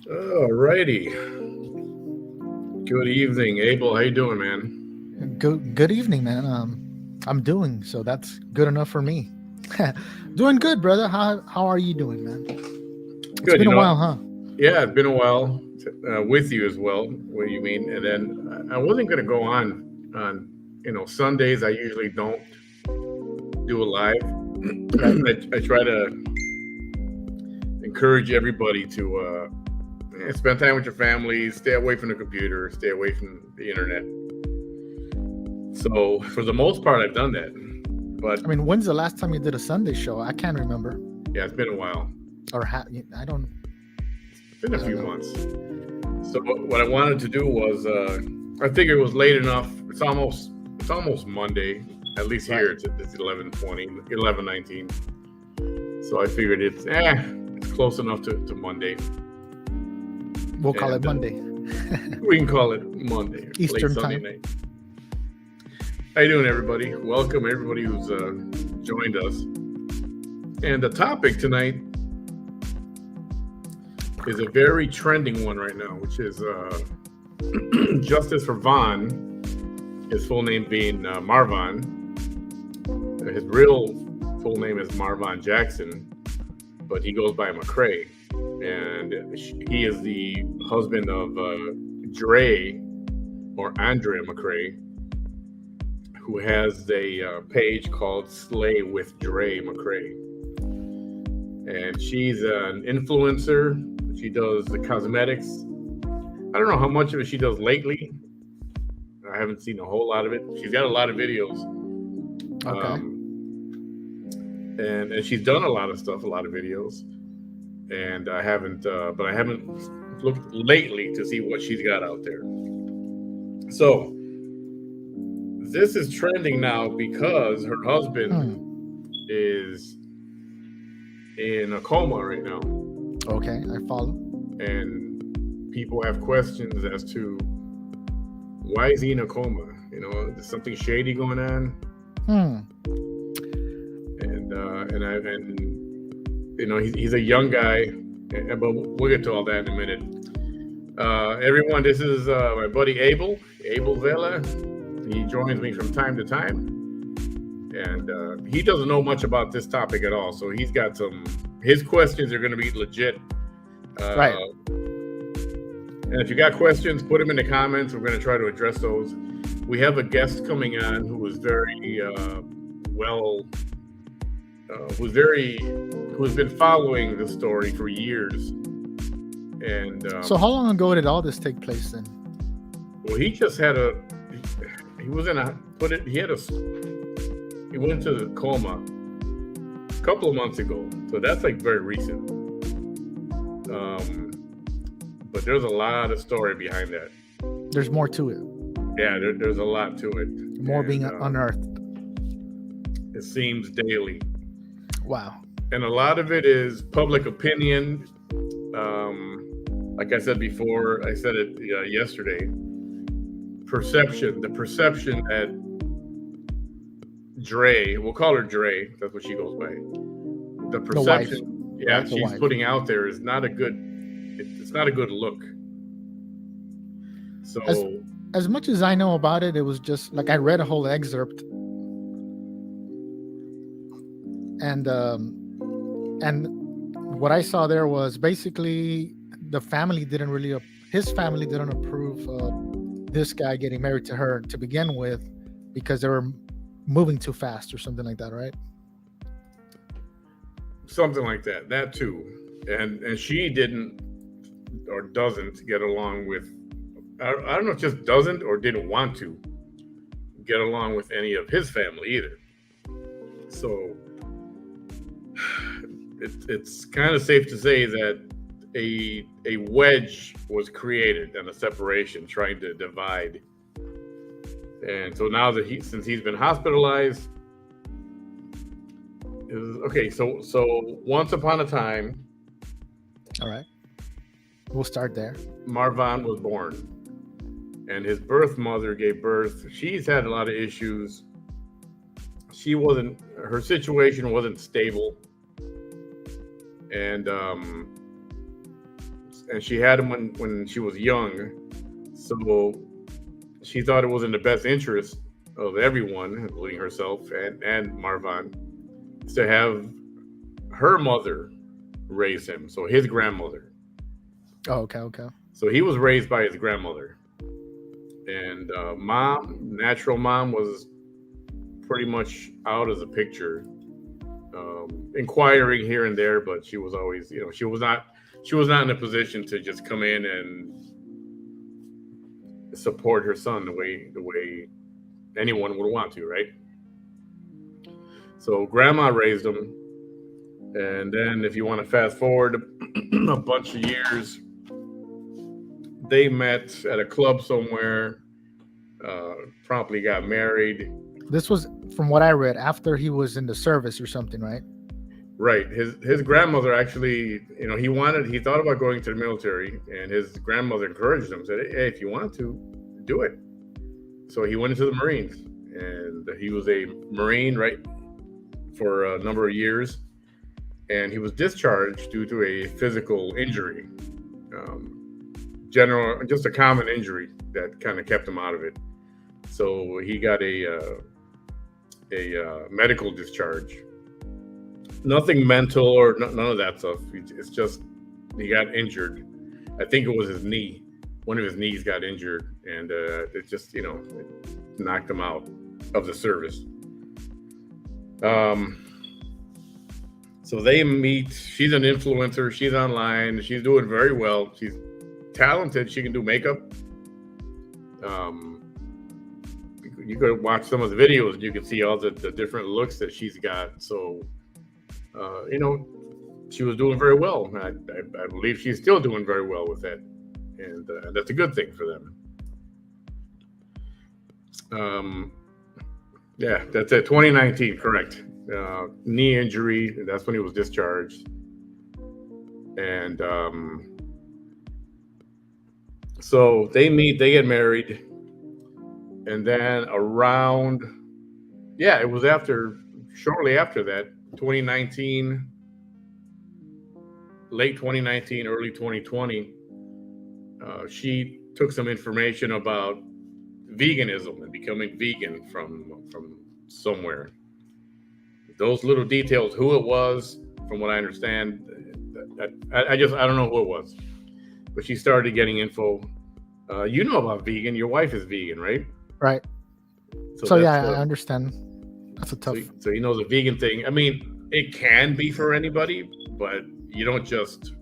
Alrighty. Good evening, Abel. How you doing, man? Good evening, man. I'm doing so. That's good enough for me. Doing good, brother. How are you doing, man? It's Good. been a while, huh? Yeah, it's been a while with you as well. What do you mean? And then I wasn't going to go on Sundays. I usually don't do a live. I try to encourage everybody to spend time with your family, stay away from the computer, stay away from the internet. So for the most part, I've done that. But I mean, when's the last time you did a Sunday show? I can't remember. Yeah, it's been a while. Or I don't. It's been a few months. So what I wanted to do was, I figured it was late enough. It's almost Monday. At least here it's 11:20, 11:19. So I figured it's close enough to Monday. We'll call it Monday. We can call it Monday. Eastern time. Night. How you doing, everybody? Welcome, everybody who's joined us. And the topic tonight is a very trending one right now, which is justice for Vaughn. His full name being Marvon. His real full name is Marvon Jackson, but he goes by McCray. And he is the husband of Dre, or Andrea McCray, who has a page called Slay with Dre McCray. And she's an influencer. She does the cosmetics. I don't know how much of it she does lately. I haven't seen a whole lot of it. She's got a lot of videos. Okay. And she's done a lot of stuff, a lot of videos. And I haven't looked lately to see what she's got out there. So this is trending now because her husband is in a coma right now. Okay, I follow. And people have questions as to why is he in a coma? You know, there's something shady going on. And he's a young guy, but we'll get to all that in a minute. Everyone, this is my buddy Abel Vela. He joins me from time to time, and he doesn't know much about this topic at all. So he's got his questions are going to be legit. Right. And if you got questions, put them in the comments. We're going to try to address those. We have a guest coming on who is very who's been following the story for years. And so how long ago did all this take place then? Well, he just had he went into the coma a couple of months ago. So that's like very recent. But there's a lot of story behind that. There's more to it. Yeah, there's a lot to it. More being unearthed. It seems daily. Wow. And a lot of it is public opinion. Like I said before, I said it yesterday. The perception that Dre, we'll call her Dre, that's what she goes by. The perception, she's putting out there is not a good. It's not a good look. So, as much as I know about it, it was just like I read a whole excerpt, and what I saw there was basically his family didn't approve of this guy getting married to her to begin with because they were moving too fast or something like that, right? Something like that. That too. And she didn't or doesn't get along with, I don't know if just doesn't or didn't want to get along with any of his family either. So it's kind of safe to say that a wedge was created and a separation trying to divide. And so now that since he's been hospitalized, okay. So once upon a time, All right. We'll start there. Marvon was born, and his birth mother gave birth. She's had a lot of issues. Her situation wasn't stable, and she had him when she was young, so she thought it was in the best interest of everyone, including herself and Marvon, to have her mother raise him, so his grandmother. Oh, okay. So he was raised by his grandmother, and natural mom was pretty much out of the picture, inquiring here and there, but she was always, she was not in a position to just come in and support her son the way anyone would want to, right? So grandma raised him, and then if you want to fast forward a bunch of years, they met at a club somewhere, promptly got married. This was, from what I read, after he was in the service or something, right? Right. His grandmother actually, he thought about going to the military, and his grandmother encouraged him, said, hey, if you want to, do it. So he went into the Marines, and he was a Marine, right, for a number of years, and he was discharged due to a physical injury, just a common injury that kind of kept him out of it. So he got a medical discharge. Nothing mental or none of that stuff. It's just he got injured. I think it was his knee. One of his knees got injured, and it just it knocked him out of the service. So they meet. She's an influencer. She's online. She's doing very well. She's talented. She can do makeup. You could watch some of the videos and you can see all the different looks that she's got. So, she was doing very well. I believe she's still doing very well with that. And that's a good thing for them. Yeah, that's it. 2019, correct. Knee injury. That's when he was discharged. And so they meet, they get married. And then it was shortly after that, 2019, late 2019, early 2020, she took some information about veganism and becoming vegan from somewhere. Those little details, who it was, from what I understand, I don't know who it was, but she started getting info. You know about vegan. Your wife is vegan, right? Right. So yeah, I understand. That's a tough. So you know the vegan thing. I mean, it can be for anybody, but you don't just.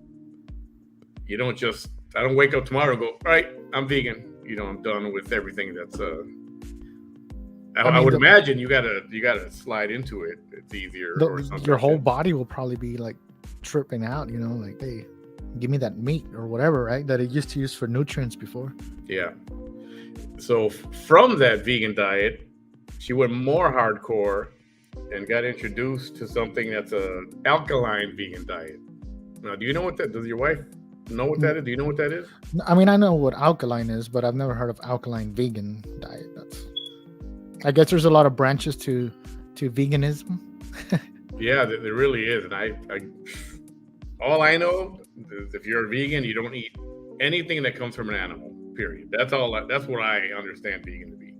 I don't wake up tomorrow and go, all right, I'm vegan. I'm done with everything that's. I would imagine you gotta slide into it. It's easier. Or something. Your whole body will probably be like tripping out. Like, hey, give me that meat or whatever, right? That it used to use for nutrients before. Yeah. So from that vegan diet, she went more hardcore and got introduced to something that's a alkaline vegan diet. Now, do you know what that? Does your wife know what that is? Do you know what that is? I mean, I know what alkaline is, but I've never heard of alkaline vegan diet. I guess there's a lot of branches to veganism. Yeah, there really is, and I all I know is if you're a vegan, you don't eat anything that comes from an animal. Period. That's all. That's what I understand vegan to be.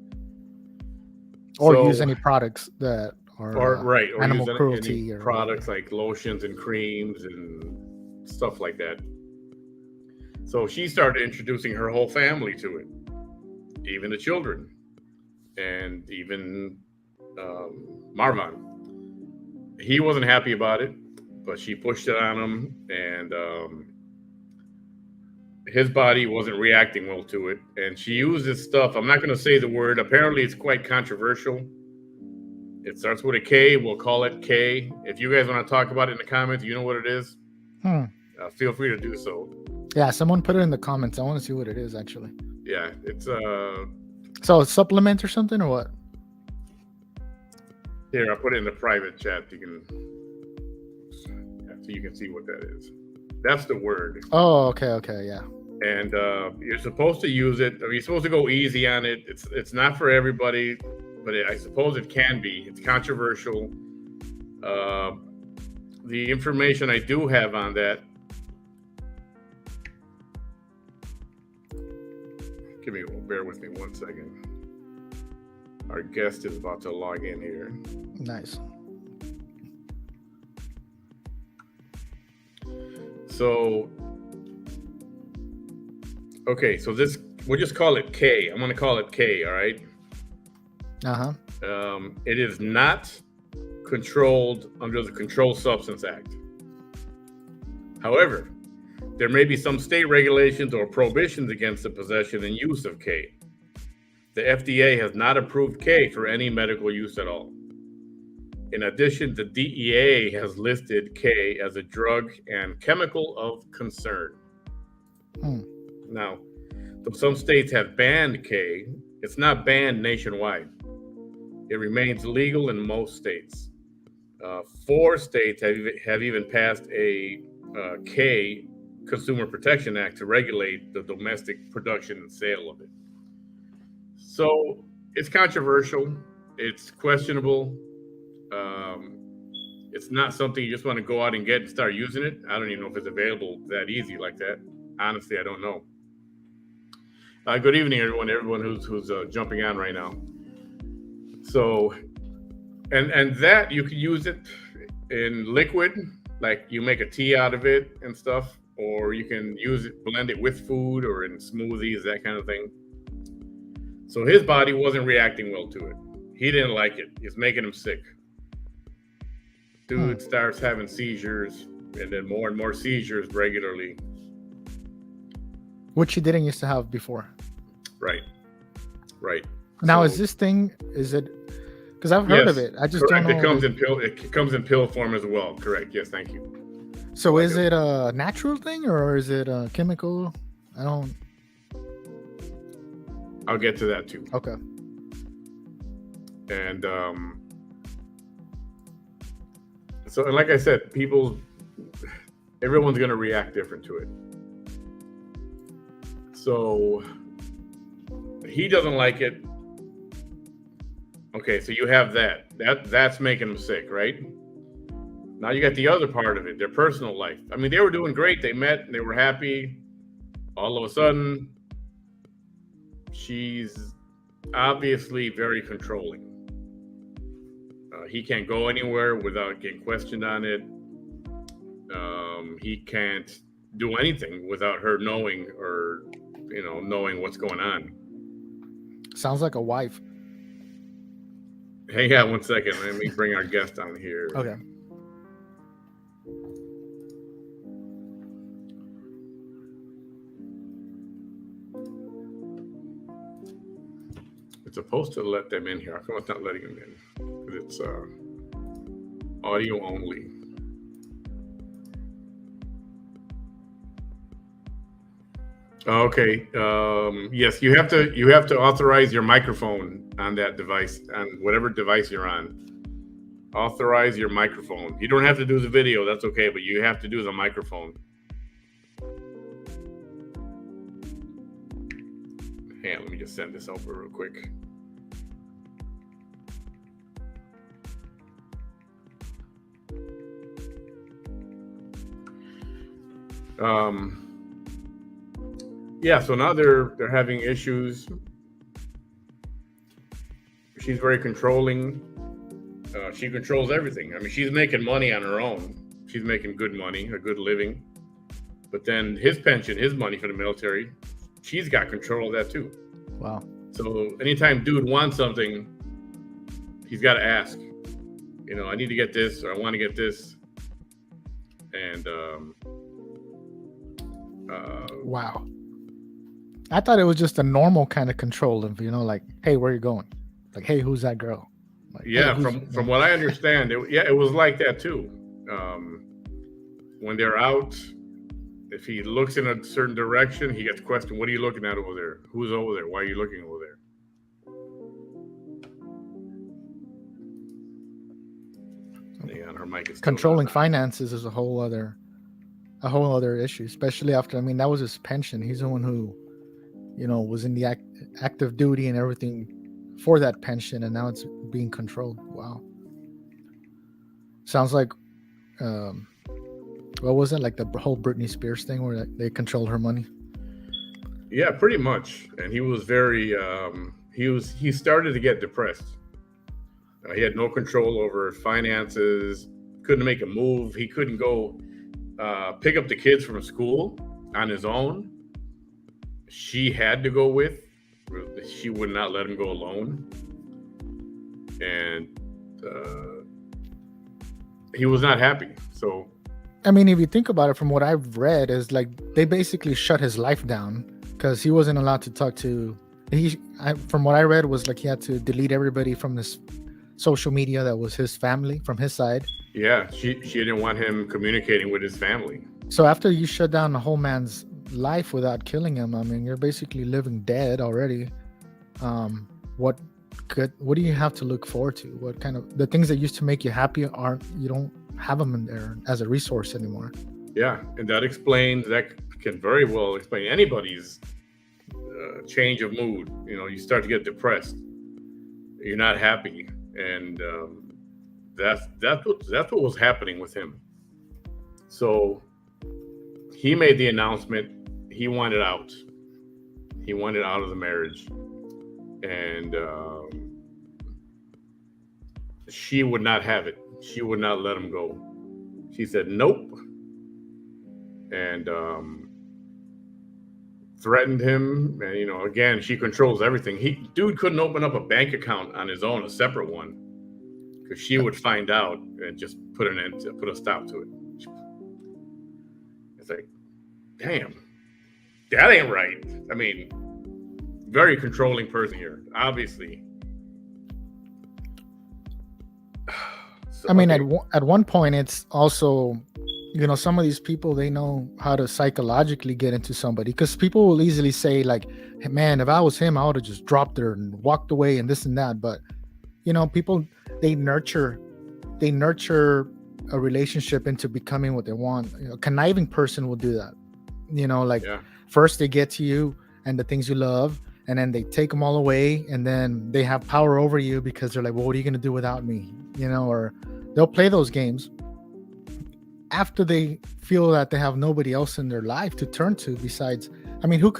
Or use any products that are or animal use cruelty any products like lotions and creams and stuff like that. So she started introducing her whole family to it, even the children, and even Marvon. He wasn't happy about it, but she pushed it on him, and his body wasn't reacting well to it. And she used this stuff. I'm not going to say the word. Apparently, it's quite controversial. It starts with a K. We'll call it K. If you guys want to talk about it in the comments, you know what it is. Feel free to do so. Yeah, someone put it in the comments. I want to see what it is actually. Yeah, it's So a supplement or something or what? Here, I'll put it in the private chat. So you can see what that is. That's the word. Oh, okay, yeah. And you're supposed to use it. You're supposed to go easy on it. It's not for everybody, but I suppose it can be. It's controversial. The information I do have on that. Bear with me 1 second. Our guest is about to log in here. Nice. So, okay, so we'll just call it K. I'm going to call it K, all right? It is not controlled under the Controlled Substance Act. However, there may be some state regulations or prohibitions against the possession and use of K. The FDA has not approved K for any medical use at all. In addition, the DEA has listed K as a drug and chemical of concern. Now, though some states have banned K, it's not banned nationwide. It remains legal in most states. 4 states have even passed a K Consumer Protection Act to regulate the domestic production and sale of it. So it's controversial. It's questionable. It's not something you just want to go out and get and start using it. I don't even know if it's available that easy like that. Honestly, I don't know. Good evening, everyone who's jumping on right now. So, and that you can use it in liquid, like you make a tea out of it and stuff, or you can use it, blend it with food or in smoothies, that kind of thing. So his body wasn't reacting well to it. He didn't like it. It's making him sick. Dude starts having seizures and then more and more seizures regularly. Which he didn't used to have before. Right. Now, is it? Because I've heard of it. I just correct. don't know. It comes in pill form as well. Correct. Yes. Thank you. So is it a natural thing or is it a chemical? I'll get to that too. Okay. And so like I said, everyone's going to react different to it. So he doesn't like it. Okay, so you have that's making him sick, right? Now you got the other part of it, their personal life. I mean, they were doing great. They met and they were happy. All of a sudden, she's obviously very controlling. He can't go anywhere without getting questioned on it. He can't do anything without her knowing or, knowing what's going on. Sounds like a wife. Hang on 1 second. Let me bring our guest on here. Okay. It's supposed to let them in here. How come it's not letting them in? Because it's audio only. Okay. Yes, you have to authorize your microphone on that device, on whatever device you're on. Authorize your microphone. You don't have to do the video. That's okay, but you have to do the microphone. Hang on, let me just send this over real quick. Yeah, so now they're having issues. She's very controlling. She controls everything. I mean, she's making money on her own. She's making good money, a good living. But then his pension, his money for the military, she's got control of that too. Wow. So anytime dude wants something, he's got to ask. I need to get this, or I want to get this. And wow. I thought it was just a normal kind of control of, like, hey, where are you going? Like, hey, who's that girl? Like, hey, Yeah, from what I understand, it was like that too. When they're out, if he looks in a certain direction, he gets questioned. What are you looking at over there? Who's over there? Why are you looking over there? Yeah, and her mic is still controlling not on. finances is a whole other issue, especially after, I mean, that was his pension. He's the one who, was in the active duty and everything for that pension, and now it's being controlled. Wow. Sounds like, what was it, like the whole Britney Spears thing where they controlled her money? Yeah, pretty much. And he was very he started to get depressed. He had no control over finances, couldn't make a move. He couldn't go pick up the kids from school on his own. She had to go with. She would not let him go alone. And he was not happy. So, I mean, if you think about it, from what I've read, is like they basically shut his life down because he wasn't allowed to talk to. From what I read, was like he had to delete everybody from this social media that was his family from his side. Yeah, she didn't want him communicating with his family. So after you shut down a whole man's life without killing him, I mean, you're basically living dead already. What do you have to look forward to? What kind of the things that used to make you happy you don't have them in there as a resource anymore? Yeah, and that can very well explain anybody's change of mood. You start to get depressed. You're not happy, and that's what was happening with him. So he made the announcement. He wanted out. He wanted out of the marriage, and she would not have it. She would not let him go. She said nope, and threatened him. And again, she controls everything. Dude couldn't open up a bank account on his own, a separate one, because she would find out and just put a stop to it. It's like, damn, that ain't right. I mean, very controlling person here, obviously. So, I mean, at one point, it's also, some of these people, they know how to psychologically get into somebody, because people will easily say like, hey, man, if I was him, I would have just dropped her and walked away and this and that. But, people, they nurture a relationship into becoming what they want. A conniving person will do that. First they get to you and the things you love, and then they take them all away, and then they have power over you because they're like, well, what are you going to do without me? Or they'll play those games after they feel that they have nobody else in their life to turn to besides, I mean, who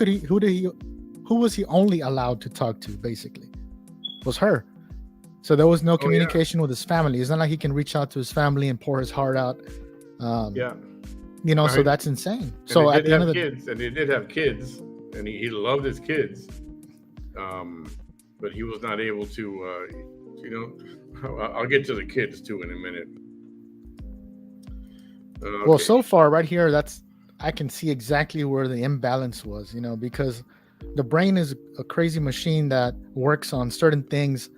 was he only allowed to talk to? Basically was her. So there was no communication with his family. It's not like he can reach out to his family and pour his heart out. So that's insane. So at the end of the kids, and he did have kids, and he loved his kids, but he was not able to. I'll get to the kids too in a minute. Okay. Well, so far right here, I can see exactly where the imbalance was. Because the brain is a crazy machine that works on certain things,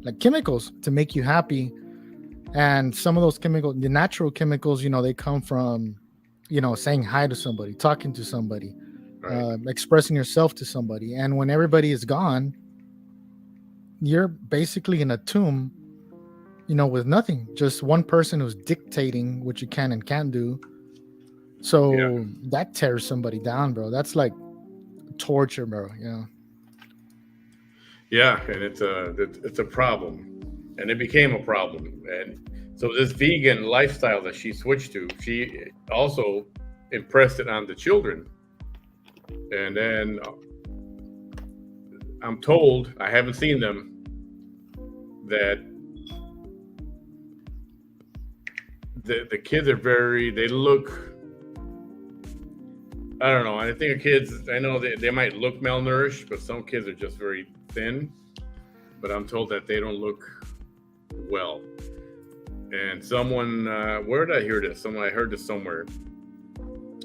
like chemicals, to make you happy. And some of those chemicals, the natural chemicals, they come from, saying hi to somebody, talking to somebody, right. Expressing yourself to somebody. And when everybody is gone, you're basically in a tomb, with nothing, just one person who's dictating what you can and can't do. So that tears somebody down, bro. That's like torture, bro. Yeah, and it's a problem, and it became a problem. And so this vegan lifestyle that she switched to, she also impressed it on the children. And then I'm told, I haven't seen them, that the kids are they look, I don't know. I think kids, I know they might look malnourished, but some kids are just very thin. But I'm told that they don't look well. And someone, where did I hear this? I heard this somewhere.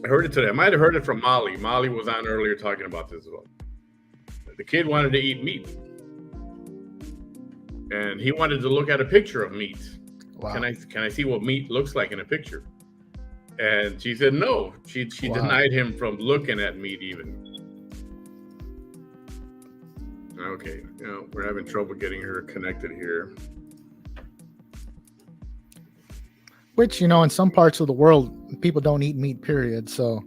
I heard it today. I might have heard it from Molly. Molly was on earlier talking about this as well. The kid wanted to eat meat. and he wanted to look at a picture of meat. Wow. Can I see what meat looks like in a picture? And she said no. She Wow. denied him from looking at meat even. Okay, we're having trouble getting her connected here. Which, in some parts of the world, people don't eat meat, period. So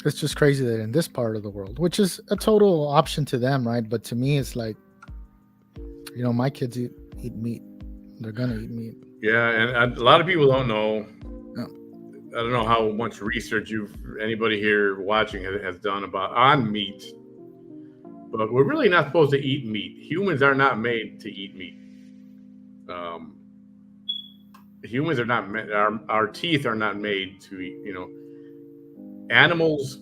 it's just crazy that in this part of the world, which is a total option to them, right? But to me, it's like, my kids eat meat. They're going to eat meat. Yeah, and a lot of people don't know. Yeah. I don't know how much research anybody here watching has done on meat. But we're really not supposed to eat meat. Humans are not made to eat meat. Humans are not meant. Our teeth are not made to eat. Animals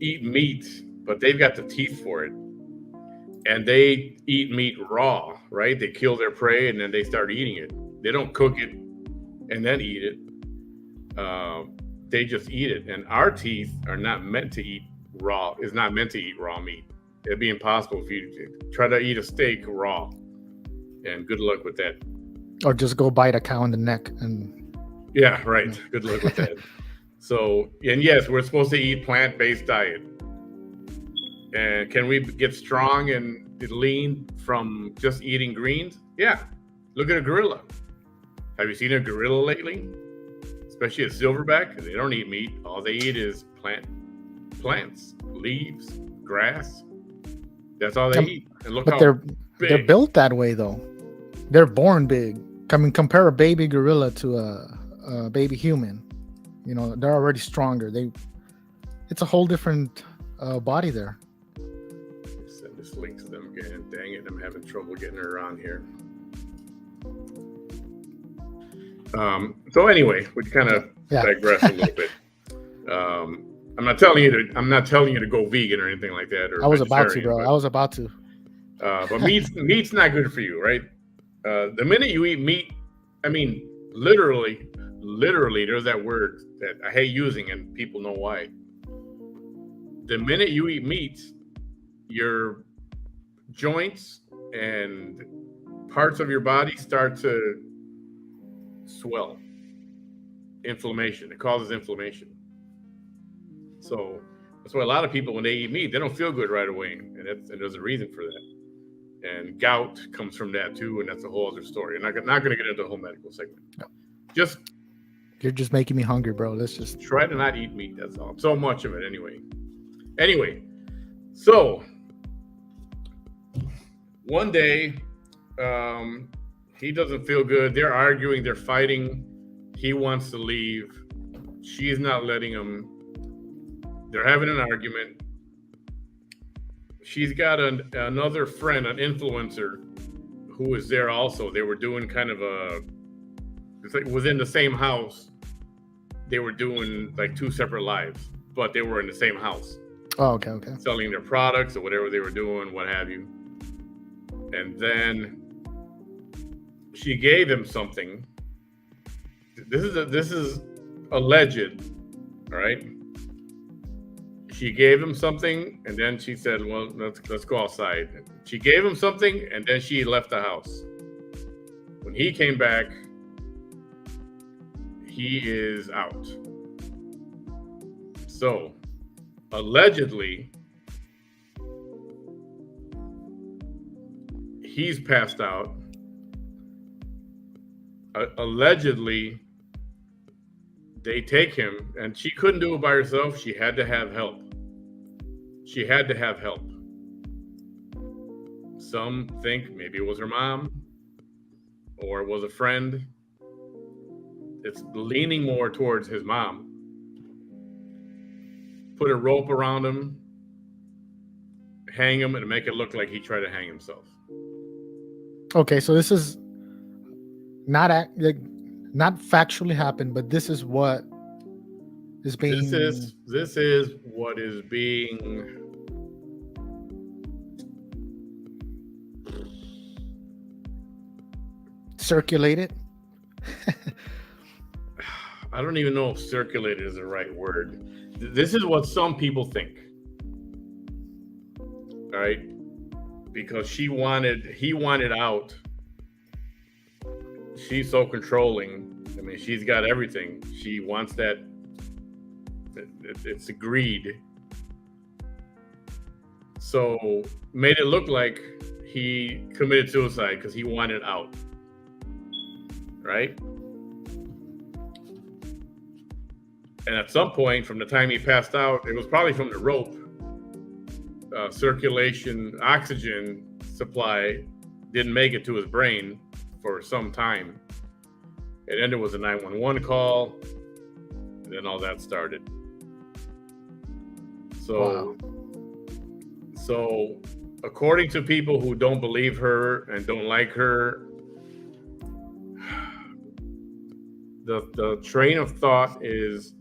eat meat, but they've got the teeth for it, and they eat meat raw. Right? They kill their prey and then they start eating it. They don't cook it and then eat it. They just eat it. And our teeth are not meant to eat raw. Is not meant to eat raw meat. It'd be impossible if you try to eat a steak raw, and good luck with that. Or just go bite a cow in the neck and. Yeah, right. Good luck with that. So, and yes, we're supposed to eat plant-based diet. And can we get strong and lean from just eating greens? Yeah. Look at a gorilla. Have you seen a gorilla lately? Especially a silverback. They don't eat meat. All they eat is plants, leaves, grass. That's all they eat. And look, but they're built that way though. They're born big. I mean, compare a baby gorilla to a baby human. They're already stronger. It's a whole different body there. Send this link to them again. Dang it, I'm having trouble getting her on here. So anyway, we kind of digress a little bit. I'm not telling you to go vegan or anything like that. Or I was about to, bro. I was about to. But meat's not good for you, right? The minute you eat meat, I mean, literally, there's that word that I hate using, and people know why. The minute you eat meat, your joints and parts of your body start to swell. Inflammation. It causes inflammation. So that's why a lot of people, when they eat meat, they don't feel good right away, and there's a reason for that. And gout comes from that too, and that's a whole other story. And I'm not going to get into the whole medical segment. No. You're just making me hungry, bro. Let's just try to not eat meat. That's all. So much of it, anyway. So one day, he doesn't feel good. They're arguing. They're fighting. He wants to leave. She's not letting him. They're having an argument. She's got another friend, an influencer, who was there also. They were doing kind of it's like within the same house. They were doing like two separate lives, but they were in the same house. Oh, okay. Selling their products or whatever they were doing, what have you. And then she gave him something. This is alleged, all right? She gave him something, and then she said, well, let's go outside. She gave him something, and then she left the house. When he came back, he is out. So, allegedly, he's passed out. Allegedly, they take him, and she couldn't do it by herself. She had to have help. Some think maybe it was her mom or it was a friend. It's leaning more towards his mom. Put a rope around him, hang him, and make it look like he tried to hang himself. Okay, so this is not factually happened, but this is what is being. This is what is being. Circulated. I don't even know if circulated is the right word. This is what some people think. All right. because he wanted out. She's so controlling. I mean, she's got everything. She wants that. It's greed. So made it look like he committed suicide because he wanted out. Right? And at some point, from the time he passed out, it was probably from the rope. Circulation, oxygen supply didn't make it to his brain for some time. And then there was a 911 call. And then all that started. So, so according to people who don't believe her and don't like her, the train of thought is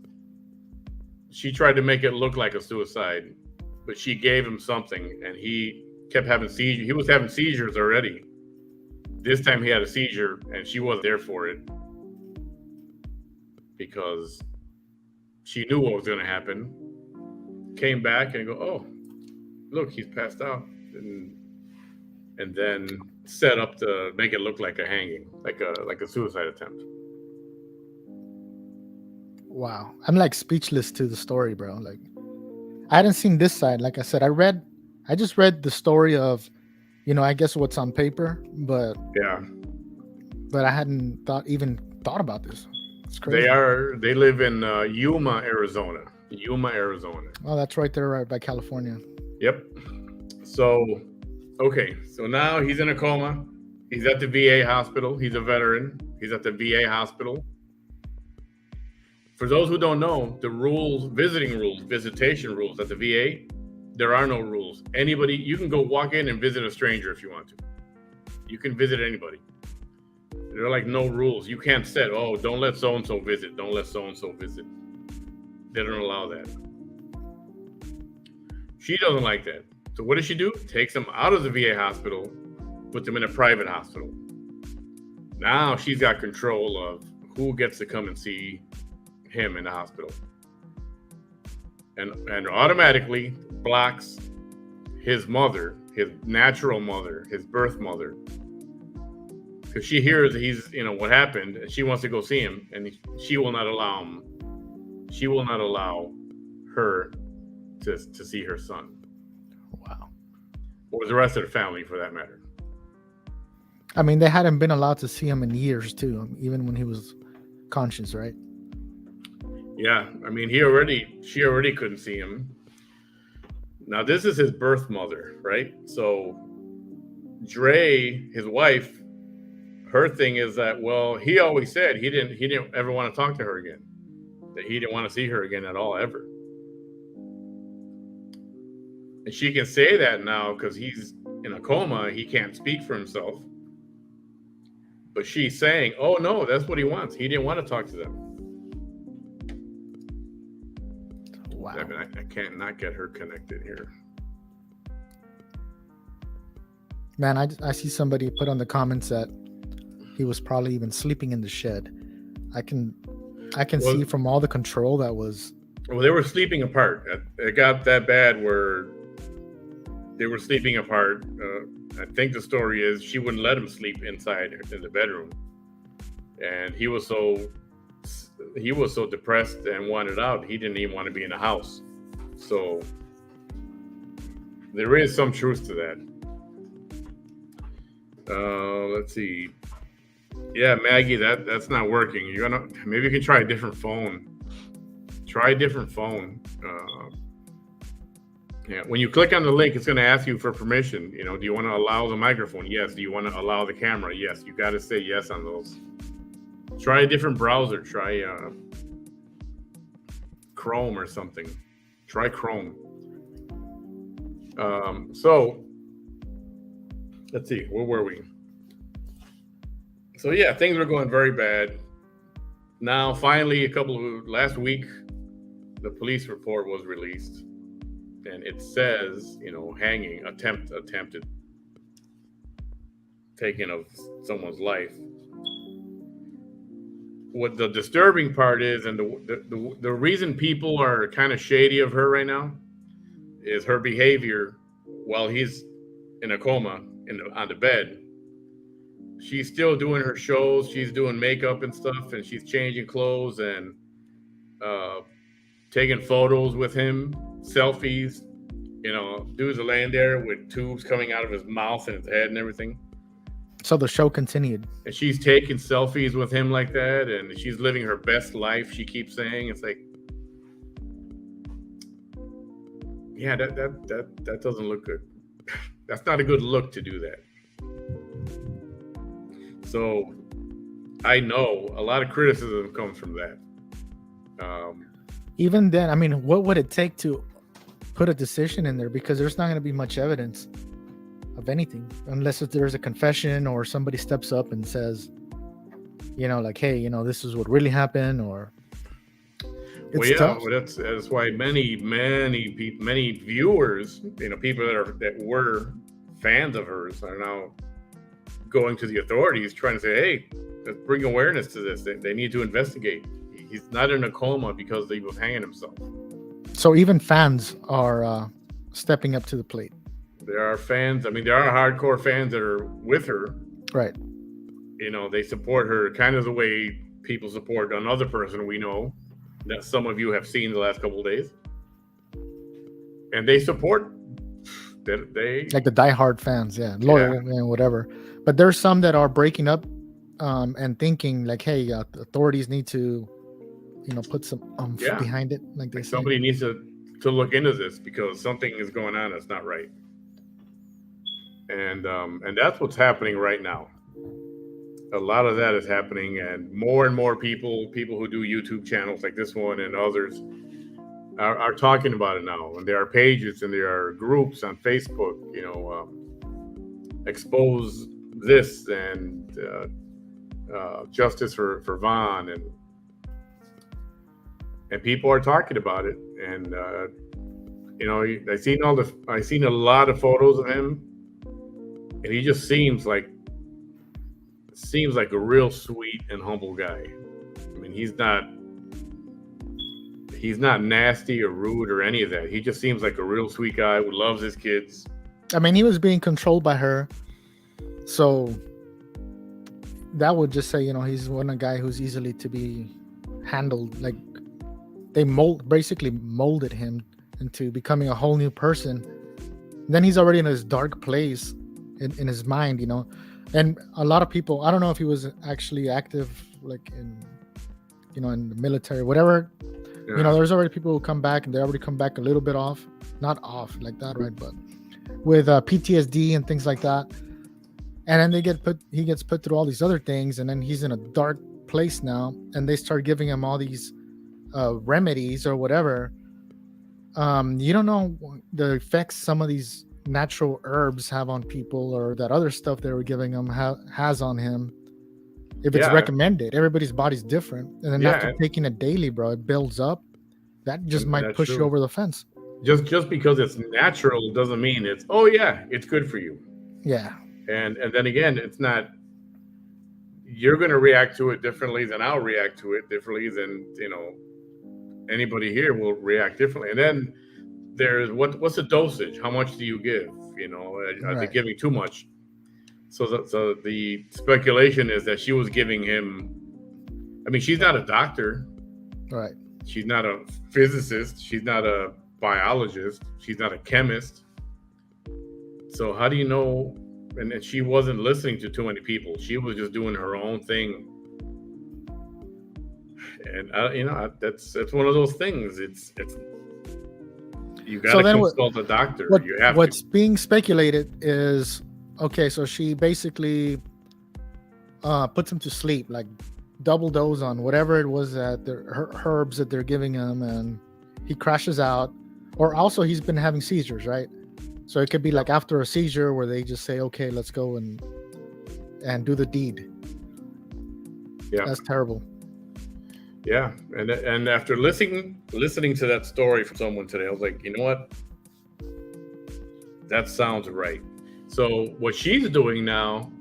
she tried to make it look like a suicide, but she gave him something and he kept having seizures. He was having seizures already. This time he had a seizure and she wasn't there for it because she knew what was going to happen. Came back and go, oh, look, he's passed out. And then set up to make it look like a hanging, like a suicide attempt. Wow. I'm like speechless to the story, bro. Like, I hadn't seen this side. Like I said, I just read the story of, I guess what's on paper, but I hadn't thought about this. It's crazy. They live in Yuma, Arizona. Oh, that's right there, right by California. Yep. So, okay. So now he's in a coma. He's at the VA hospital. He's a veteran. He's at the VA hospital. For those who don't know, the rules, visitation rules at the VA, there are no rules. Anybody, you can go walk in and visit a stranger if you want to. You can visit anybody. There are like no rules. You can't set, oh, don't let so-and-so visit. Don't let so-and-so visit. They don't allow that. She doesn't like that. So what does she do? Takes them out of the VA hospital, puts them in a private hospital. Now she's got control of who gets to come and see him in the hospital. And automatically blocks his mother, his natural mother, his birth mother. Because she hears he's, what happened, and she wants to go see him, and she will not allow him. She will not allow her to see her son. Wow. Or the rest of the family, for that matter. I mean, they hadn't been allowed to see him in years, too, even when he was conscious, right? Yeah, I mean, she already couldn't see him. Now, this is his birth mother, right? So, Dre, his wife, her thing is that, well, he always said he didn't ever want to talk to her again. That he didn't want to see her again at all, ever. And she can say that now because he's in a coma. He can't speak for himself. But she's saying, oh, no, that's what he wants. He didn't want to talk to them. Wow. I mean, I can't not get her connected here. Man, I see somebody put on the comments that he was probably even sleeping in the shed. I can see from all the control that was. Well, they were sleeping apart. It got that bad where they were sleeping apart. I think the story is she wouldn't let him sleep inside in the bedroom, and he was so depressed and wanted out. He didn't even want to be in the house. So there is some truth to that. Let's see. Yeah, Maggie, that's not working. Maybe you can try a different phone. Yeah, when you click on the link, it's going to ask you for permission. Do you want to allow the microphone? Yes. Do you want to allow the camera? Yes. You got to say yes on those. Try a different browser. Try Chrome or something. Try Chrome. So let's see. Where were we? So yeah, things were going very bad. Now, finally, last week, the police report was released, and it says, hanging, attempted taking of someone's life. What the disturbing part is, and the reason people are kind of shady of her right now, is her behavior while he's in a coma on the bed. She's still doing her shows. She's doing makeup and stuff, and she's changing clothes and taking photos with him, selfies. Dudes are laying there with tubes coming out of his mouth and his head and everything. So the show continued. And she's taking selfies with him like that, and she's living her best life, she keeps saying. It's like, yeah, that doesn't look good. That's not a good look to do that. So I know a lot of criticism comes from that. Even then, I mean, what would it take to put a decision in there? Because there's not going to be much evidence of anything unless if there's a confession or somebody steps up and says, like, hey, this is what really happened, or it's tough. Well, that's why many viewers, people that were fans of hers are now going to the authorities trying to say, hey, let's bring awareness to this. They need to investigate. He's not in a coma because he was hanging himself. So even fans are stepping up to the plate. There are fans. I mean, there are hardcore fans that are with her. Right. They support her kind of the way people support another person we know that some of you have seen the last couple of days. And they support that. They like the diehard fans, loyal and whatever. But there's some that are breaking up and thinking like, hey, the authorities need to, put some behind it. Like somebody needs to look into this because something is going on that's not right. And that's what's happening right now. A lot of that is happening, and more people who do YouTube channels like this one and others are talking about it now. And there are pages and there are groups on Facebook, expose this and justice for Vaughn, and people are talking about it. And I seen a lot of photos of him, and he just seems like a real sweet and humble guy. I mean, he's not nasty or rude or any of that. He just seems like a real sweet guy who loves his kids. I mean, he was being controlled by her, so that would just say, he's a guy who's easily to be handled. Like they basically molded him into becoming a whole new person. Then he's already in this dark place in his mind, And a lot of people, I don't know if he was actually active, like in the military, whatever. Yeah. There's already people who come back, and they already come back a little bit not off like that, right? But with PTSD and things like that. And then he gets put through all these other things, and then he's in a dark place now, and they start giving him all these remedies or whatever. You don't know the effects some of these natural herbs have on people, or that other stuff they were giving him has on him, if it's recommended. Everybody's body's different, and then after taking it daily, bro, it builds up. That just might push you over the fence. Just because it's natural doesn't mean it's good for you. And then again, it's not. You're going to react to it differently than I'll react to it differently than anybody here will react differently. And then there's what's the dosage? How much do you give? Are they giving too much? So the speculation is that she was giving him. I mean, she's not a doctor, right? She's not a physicist. She's not a biologist. She's not a chemist. So how do you know? And she wasn't listening to too many people. She was just doing her own thing. And that's one of those things. It's you got to consult a doctor. What's being speculated is, okay, so she basically puts him to sleep, like double dose on whatever it was that herbs that they're giving him, and he crashes out. Or also he's been having seizures, right? So it could be like after a seizure where they just say, okay, let's go and do the deed. Yeah, that's terrible. Yeah, and after listening to that story from someone today, I was like, you know what? That sounds right. So what she's doing now,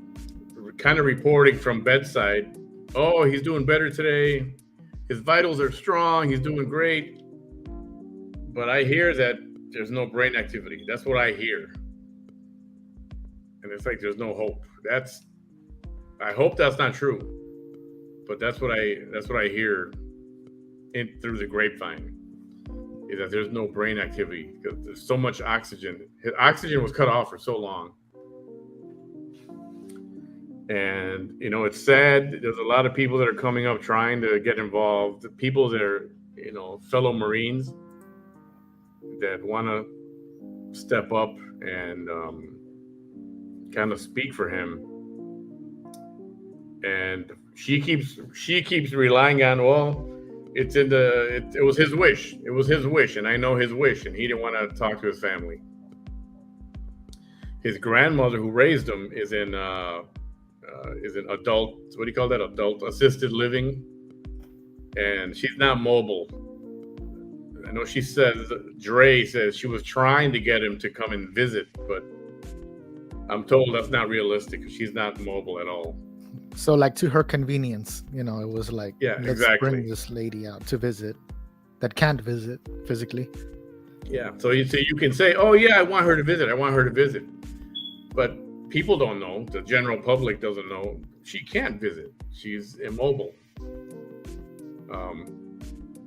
kind of reporting from bedside, oh, he's doing better today. His vitals are strong. He's doing great. But I hear that there's no brain activity. That's what I hear. and it's like there's no hope. I hope that's not true, but that's what I hear through the grapevine, is that there's no brain activity because there's so much oxygen. His oxygen was cut off for so long. And, it's sad. There's a lot of people that are coming up trying to get involved. People that are, fellow Marines that want to step up and kind of speak for him. And she keeps relying on, well, it was his wish. It was his wish, and I know his wish, and he didn't want to talk to his family. His grandmother, who raised him, is in adult, what do you call that? Adult assisted living, and she's not mobile. I know Dre says she was trying to get him to come and visit, but I'm told that's not realistic. She's not mobile at all. So, like, to her convenience, it was like, yeah, let's exactly. bring this lady out to visit that can't visit physically. Yeah, so you can say, oh yeah, I want her to visit, but people don't know. The general public doesn't know. She can't visit. She's immobile.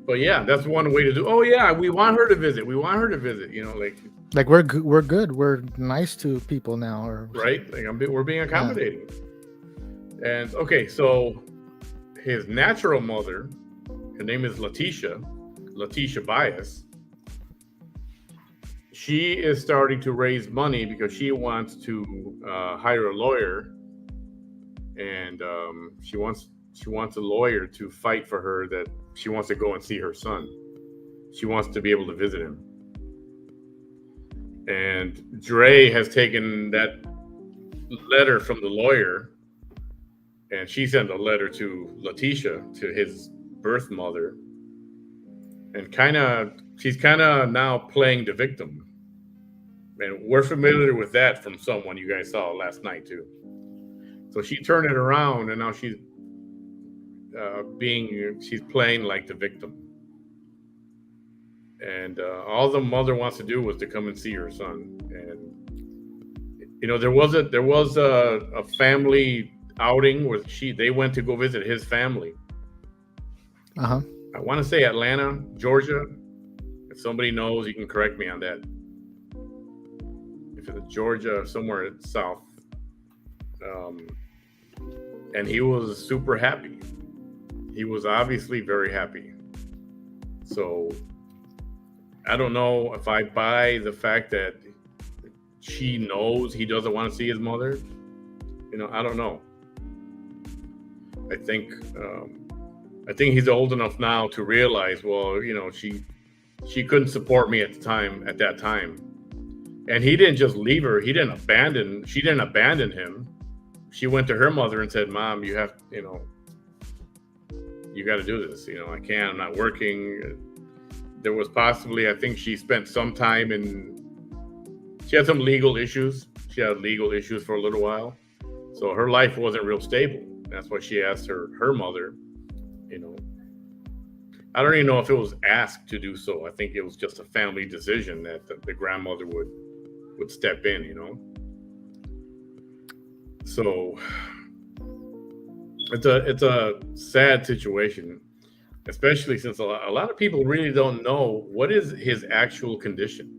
But yeah, that's one way to do. Oh yeah, we want her to visit. Like we're good. We're nice to people now, right? Like we're being accommodating. Yeah. And okay, so his natural mother, her name is Letitia Bias. She is starting to raise money because she wants to hire a lawyer, and she wants a lawyer to fight for her that she wants to go and see her son. She wants to be able to visit him. And Dre has taken that letter from the lawyer, and she sent a letter to Letitia, to his birth mother, and she's kind of now playing the victim. And we're familiar with that from someone you guys saw last night too. So she turned it around, and now she's playing like the victim. And all the mother wants to do was to come and see her son. And there was a family outing where they went to go visit his family. I want to say Atlanta, Georgia. If somebody knows, you can correct me on that. If it's Georgia, somewhere south. And he was super happy. He was obviously very happy. So I don't know if I buy the fact that she knows he doesn't want to see his mother. I don't know. I think he's old enough now to realize, well, she couldn't support me at that time. And he didn't just leave her. She didn't abandon him. She went to her mother and said, Mom, you have, you got to do this. I can't, I'm not working. There was possibly, I think she spent some time she had some legal issues. She had legal issues for a little while. So her life wasn't real stable. That's why she asked her mother, I don't even know if it was asked to do so. I think it was just a family decision that the grandmother would step in, So it's a sad situation, especially since a lot of people really don't know what is his actual condition.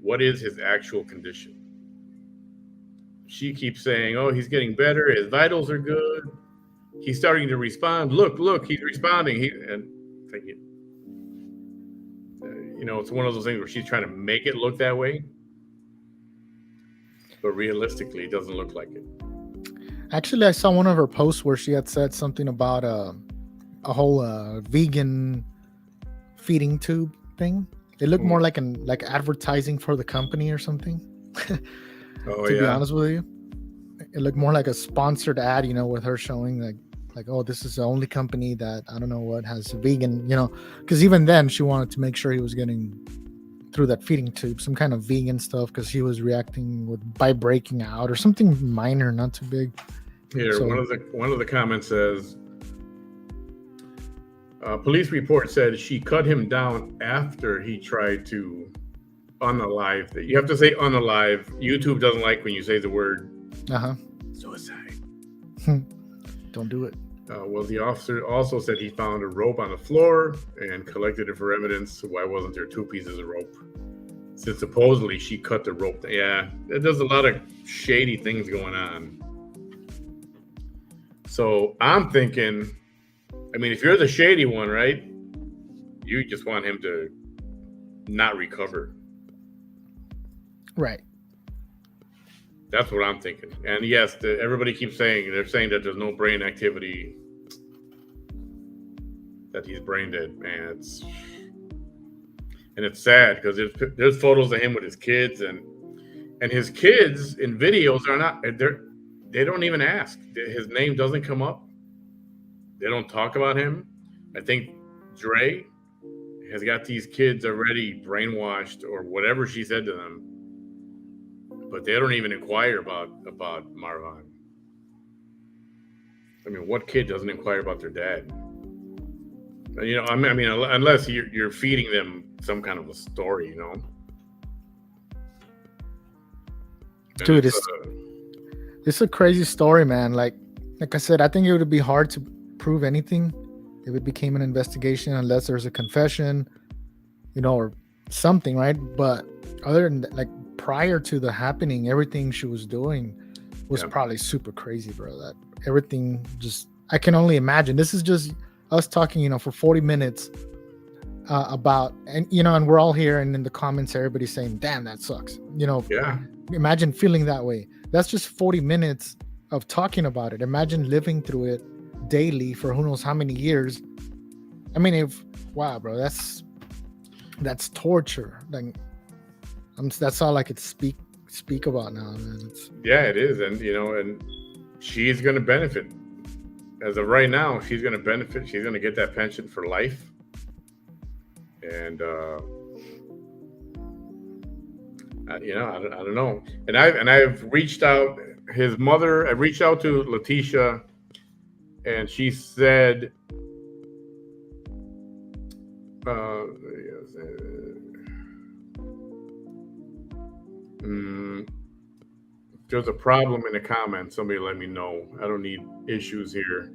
What is his actual condition? She keeps saying, oh, he's getting better. His vitals are good. He's starting to respond. Look, he's responding. It's one of those things where she's trying to make it look that way. But realistically, it doesn't look like it. Actually, I saw one of her posts where she had said something about a whole vegan feeding tube thing. It looked more like advertising for the company or something. To be honest with you, it looked more like a sponsored ad, with her showing like, oh, this is the only company that I don't know what has vegan, because even then she wanted to make sure he was getting through that feeding tube some kind of vegan stuff because he was reacting by breaking out or something minor, not too big. Here, so, one of the comments says, police report said she cut him down after he tried to unalive. You have to say unalive. YouTube doesn't like when you say the word suicide. Don't do it. Well, the officer also said he found a rope on the floor and collected it for evidence. So why wasn't there 2 pieces of rope? Since supposedly she cut the rope. Yeah, there's a lot of shady things going on. So I'm thinking, I mean, if you're the shady one, right? You just want him to not recover. Right. That's what I'm thinking. And yes, everybody keeps saying, they're saying that there's no brain activity, that he's brain dead. Man, it's sad because there's photos of him with his kids, and his kids in videos are not, they don't even ask. His name doesn't come up. They don't talk about him. I think Dre has got these kids already brainwashed or whatever she said to them, but they don't even inquire about Marvon. I mean, what kid doesn't inquire about their dad? You know, I mean, unless you're feeding them some kind of a story, you know. Dude, it's a crazy story, man. Like I said, I think it would be hard to prove anything if it became an investigation unless there's a confession, you know, or something, right? But other than that, like prior to the happening, everything she was doing was probably super crazy, bro. That everything just, I can only imagine. This is just us talking, you know, for 40 minutes about, and you know, and we're all here, and in the comments, everybody's saying, "Damn, that sucks." You know, imagine feeling that way. That's just 40 minutes of talking about it. Imagine living through it daily for who knows how many years. I mean, wow, bro, that's torture. Like, that's all I could speak about now, man. It is, and you know, and she's going to benefit. As of right now, she's going to benefit. She's going to get that pension for life, and you know, I don't know. And I've reached out. His mother. I reached out to Letitia, and she said, there's a problem in the comments. Somebody let me know. I don't need issues here.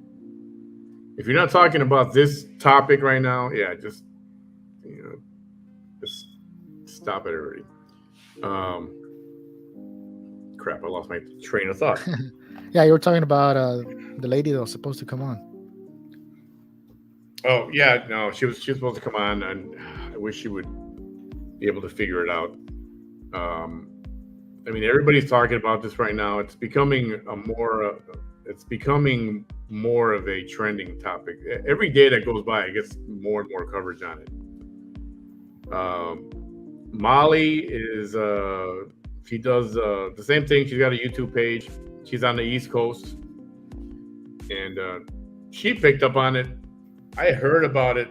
If you're not talking about this topic right now, just stop it already. Crap, I lost my train of thought. Yeah, you were talking about the lady that was supposed to come on. Oh yeah, no, she was supposed to come on, and I wish she would be able to figure it out. I mean, everybody's talking about this right now. It's becoming more of a trending topic. Every day that goes by, it gets more and more coverage on it. Molly is she does the same thing. She's got a YouTube page. She's on the East Coast, and she picked up on it. I heard about it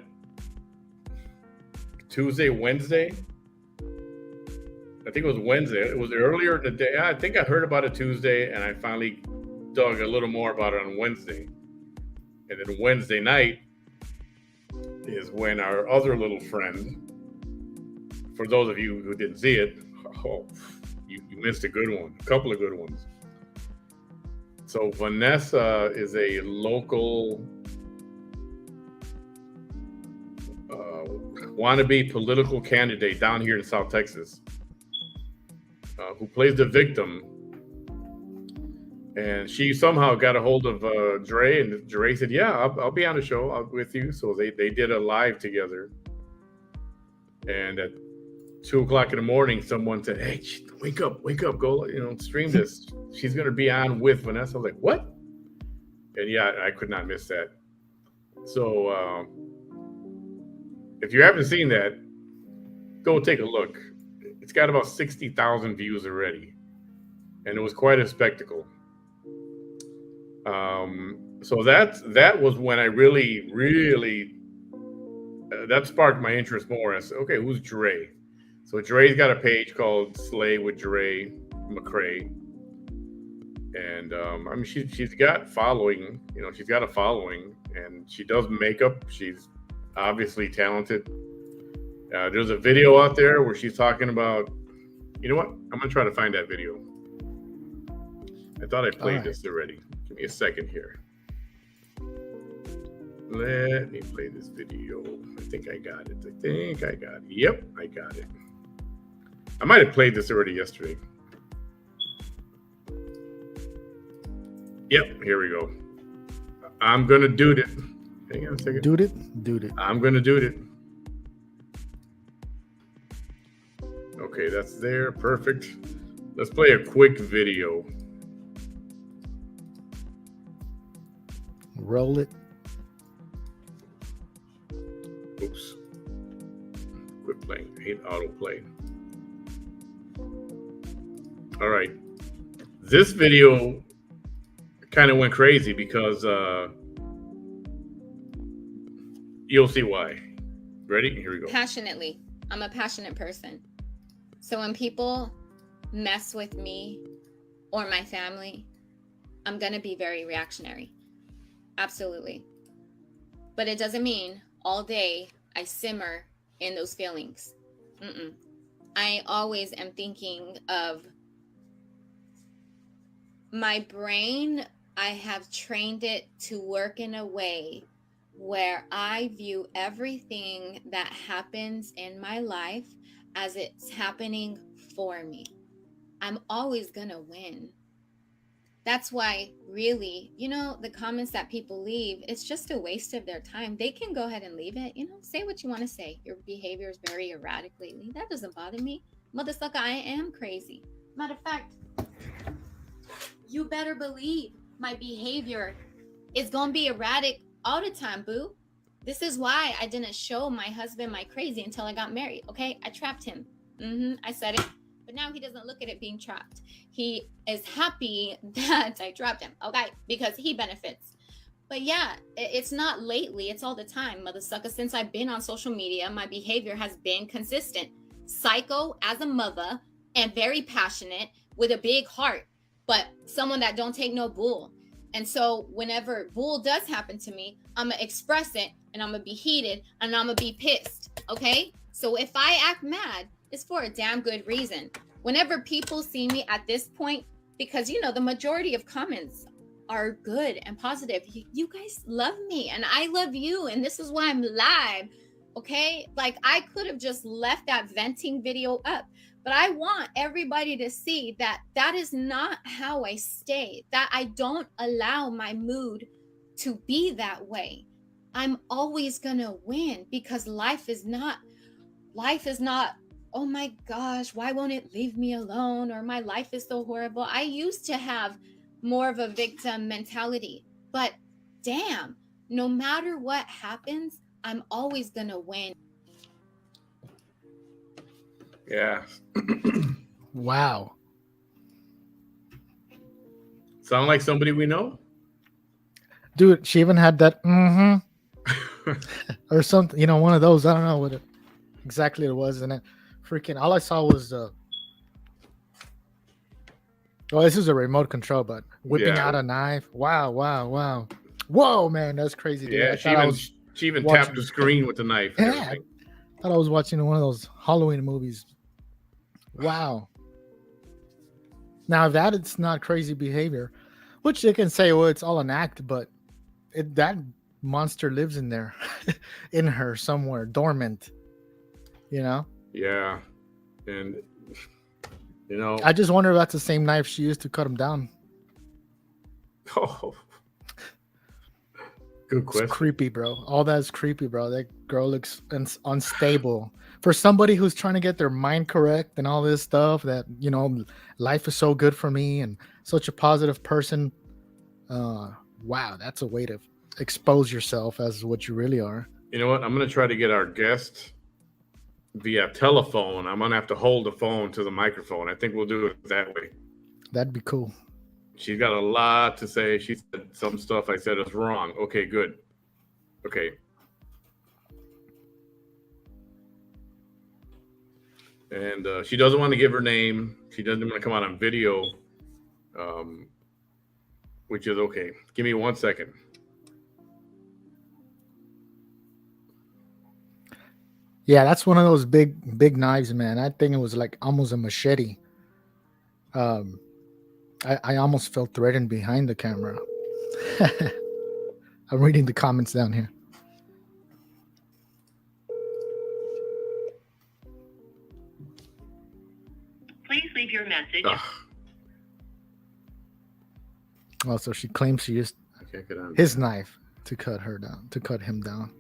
Wednesday. I think it was Wednesday. It was earlier in the day. I think I heard about it Tuesday, and I finally dug a little more about it on Wednesday. And then Wednesday night is when our other little friend, for those of you who didn't see it, you missed a good one, a couple of good ones. So Vanessa is a local wannabe political candidate down here in South Texas. Who plays the victim, and she somehow got a hold of Dre, and Dre said, "Yeah, I'll be on the show with you." So they did a live together, and at 2:00 in the morning, someone said, "Hey, wake up, go, stream this. She's gonna be on with Vanessa." I was like, "What?" And I could not miss that. So if you haven't seen that, go take a look. It's got about 60,000 views already, and it was quite a spectacle. So that was when I really that sparked my interest more. I said, okay, who's Dre? So Dre's got a page called Slay with Dre McCray, and I mean she's got following. She's got a following, and she does makeup. She's obviously talented. There's a video out there where she's talking about. You know what? I'm gonna try to find that video. I thought I played this already. Give me a second here. Let me play this video. I think I got it. Yep, I got it. I might have played this already yesterday. Yep, here we go. I'm gonna do it. Hang on a second. Do it. I'm gonna do it. Okay, that's there. Perfect. Let's play a quick video. Roll it. Oops. Quit playing. I hate autoplay. All right. This video kind of went crazy because you'll see why. Ready? Here we go. Passionately. I'm a passionate person. So when people mess with me or my family, I'm going to be very reactionary. Absolutely. But it doesn't mean all day I simmer in those feelings. I always am thinking of my brain. I have trained it to work in a way where I view everything that happens in my life as it's happening for me. I'm always gonna win. That's why, really, the comments that people leave, it's just a waste of their time. They can go ahead and leave it. Say what you want to say. Your behavior is very erratic lately. That doesn't bother me. Mother sucker, I am crazy. Matter of fact, you better believe my behavior is going to be erratic all the time, boo. This is why I didn't show my husband my crazy until I got married, okay? I trapped him. I said it. But now he doesn't look at it being trapped. He is happy that I trapped him, okay? Because he benefits. But yeah, it's not lately. It's all the time, mother sucker. Since I've been on social media, my behavior has been consistent. Psycho as a mother and very passionate with a big heart, but someone that don't take no bull. And so whenever bull does happen to me, I'm going to express it and I'm going to be heated and I'm going to be pissed, okay? So if I act mad, it's for a damn good reason. Whenever people see me at this point, because the majority of comments are good and positive. You guys love me and I love you. And this is why I'm live. Okay. Like I could have just left that venting video up, but I want everybody to see that that is not how I stay, that I don't allow my mood to be that way. I'm always going to win because life is not, oh my gosh, why won't it leave me alone? Or my life is so horrible. I used to have more of a victim mentality, but damn, no matter what happens, I'm always going to win. Yeah. Wow. Sound like somebody we know? Dude, she even had that or something, one of those. I don't know what exactly it was. And then freaking all I saw was this is a remote control, but whipping out a knife. Wow. Whoa, man, that's crazy. Dude. Yeah, she even tapped the screen with the knife. Yeah, I thought I was watching one of those Halloween movies. Wow. Now that it's not crazy behavior, which they can say, well, it's all an act, but that monster lives in there, in her somewhere, dormant. Yeah, and I just wonder if that's the same knife she used to cut him down. Oh, good question. It's creepy, bro. All that is creepy, bro. That girl looks unstable. For somebody who's trying to get their mind correct and all this stuff, that life is so good for me and such a positive person. Wow, that's a way to expose yourself as what you really are. You know what? I'm gonna try to get our guest via telephone. I'm gonna have to hold the phone to the microphone. I think we'll do it that way. That'd be cool. She's got a lot to say. She said some stuff I said is wrong. Okay, good. Okay. And she doesn't want to give her name. She doesn't want to come out on video, which is okay. Give me 1 second. Yeah, that's one of those big knives, man. I think it was like almost a machete. I almost felt threatened behind the camera. I'm reading the comments down here. Please leave your message. Oh, so she claims she used I can't get on his there. knife to cut him down.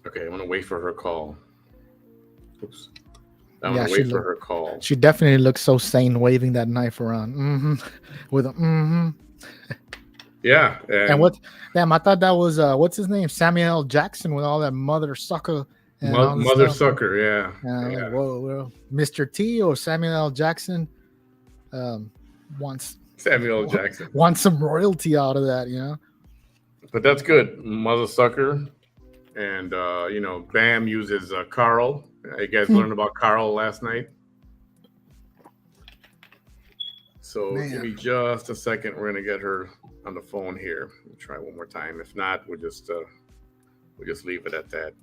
Okay, I'm gonna wait for her call. Oops. I'm Yeah, gonna wait for her call. She definitely looks so sane waving that knife around. With a Yeah. And what? Damn, I thought that was what's his name, Samuel Jackson, with all that mother sucker and all this Mother stuff. sucker, yeah. Like, whoa, Mr. T or Samuel L. Jackson wants Samuel Jackson wants some royalty out of that, you know. But that's good, mother sucker. And Bam uses Carl. You guys learned about Carl last night. So give me just a second. We're gonna get her on the phone here. We'll try one more time. If not, we'll just leave it at that.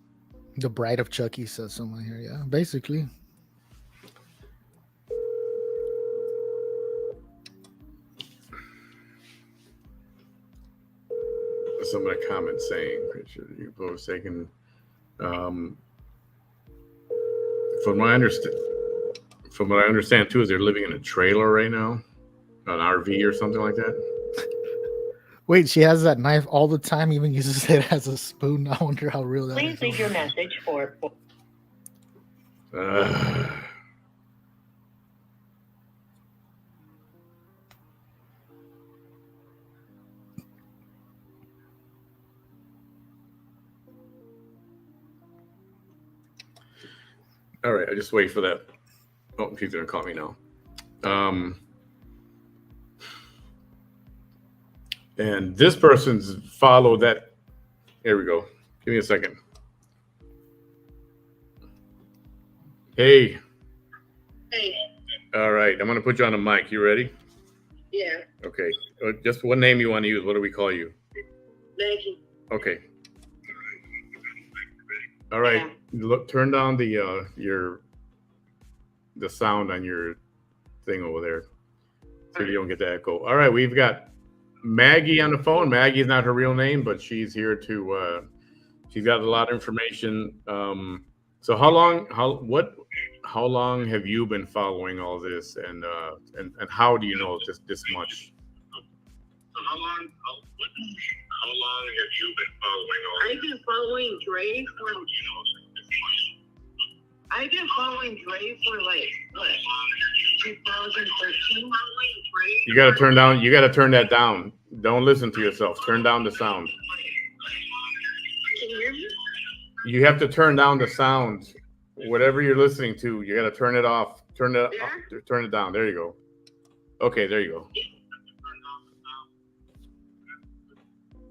The Bride of Chucky says someone here. Yeah, basically. Some of the comments saying, Richard, you both taken. From what I understand too, is they're living in a trailer right now, an RV or something like that. Wait, she has that knife all the time, even uses it as a spoon. I wonder how real that is. Please leave your message for. All right, I just wait for that. Oh, she's gonna call me now. And this person's followed that. Here we go. Give me a second. Hey. Hey. All right, I'm gonna put you on the mic. You ready? Yeah. Okay. Just what name you want to use? What do we call you? Maggie. Okay. All right. Yeah. Look, turn down the sound on your thing over there, so you don't get the echo. All right, we've got Maggie on the phone. Maggie's not her real name, but she's here to. She's got a lot of information. So how long have you been following all this, and how do you know this much? How long have you been following all this? I've been following Dre for. I've been following Dre for like what, 2013. You got to turn that down. Don't listen to yourself. Turn down the sound. Can you hear me? You have to turn down the sound. Whatever you're listening to, you got to turn it off. Turn it down. There you go. Okay, there you go.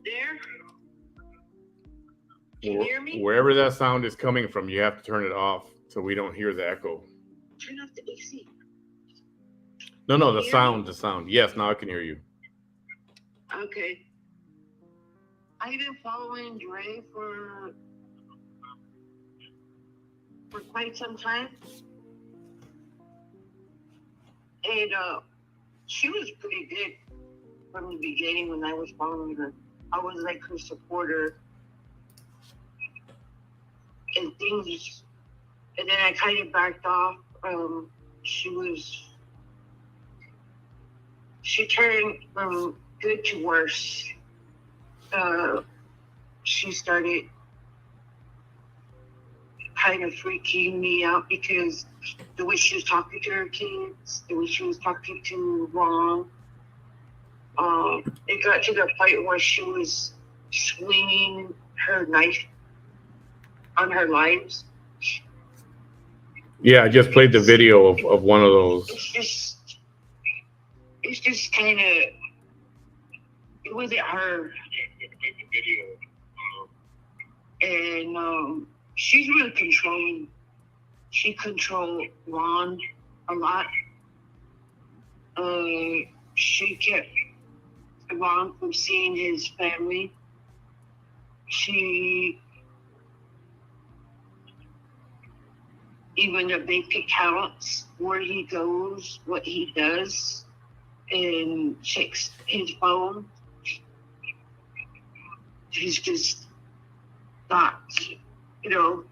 There. Can you hear me? Wherever that sound is coming from, you have to turn it off so we don't hear the echo. Turn off the AC. No, the sound. Yes, now I can hear you. Okay. I've been following Dre for quite some time. And she was pretty good from the beginning when I was following her. I was like her supporter. And then I kind of backed off. She turned from good to worse. She started kind of freaking me out because the way she was talking to her kids, the way she was talking to Ron, it got to the point where she was swinging her knife on her lives. Yeah, I just played the video of one of those. It's just kind of, it wasn't her. And she's really controlling. She controlled Ron a lot. She kept Ron from seeing his family. She even a big accounts where he goes, what he does, and checks his phone. He's just not, you know,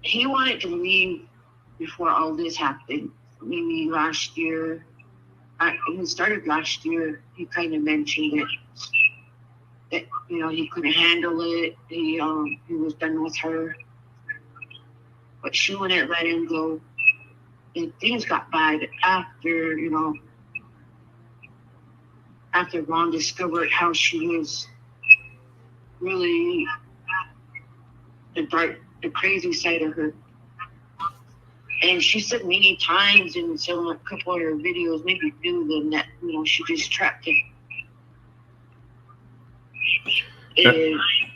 he wanted to leave before all this happened. Maybe last year, it started last year, he kind of mentioned it. That, you know, he couldn't handle it. He was done with her. But she wouldn't let him go. And things got bad after, you know, after Ron discovered how she was really the crazy side of her. And she said many times in a couple of her videos, maybe few of them, that, you know, she just trapped him.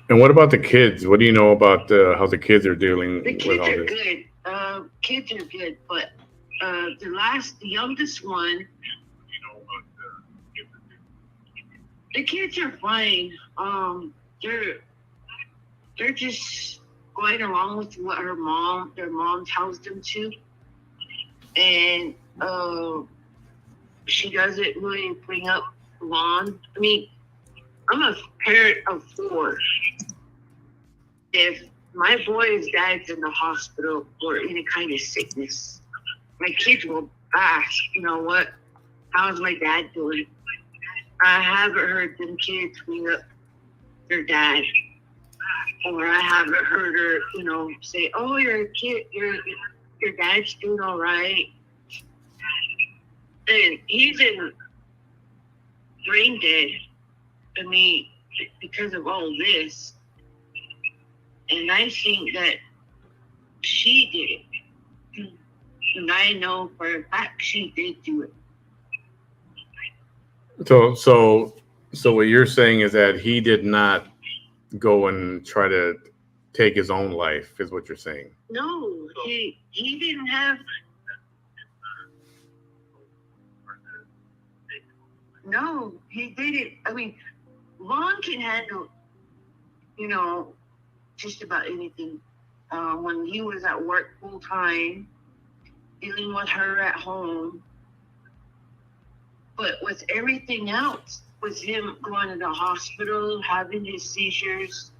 And what about the kids? What do you know about how the kids are dealing The with kids all are this? good. Kids are good, but the youngest one, the kids are fine. They're just going along with what their mom tells them to, and she doesn't really bring up Ron. I mean, I'm a parent of 4. If my boy's dad's in the hospital or any kind of sickness, my kids will ask, you know what, how's my dad doing? I haven't heard them kids bring up their dad. Or I haven't heard her, you know, say, oh, your dad's doing all right. And he's in brain dead. I mean, because of all this. And I think that she did it. And I know for a fact she did do it. So what you're saying is that he did not go and try to take his own life, is what you're saying? No, he didn't have. No, he didn't. I mean, Ron can handle, you know, just about anything. When he was at work full time, dealing with her at home, but with everything else, with him going to the hospital, having his seizures,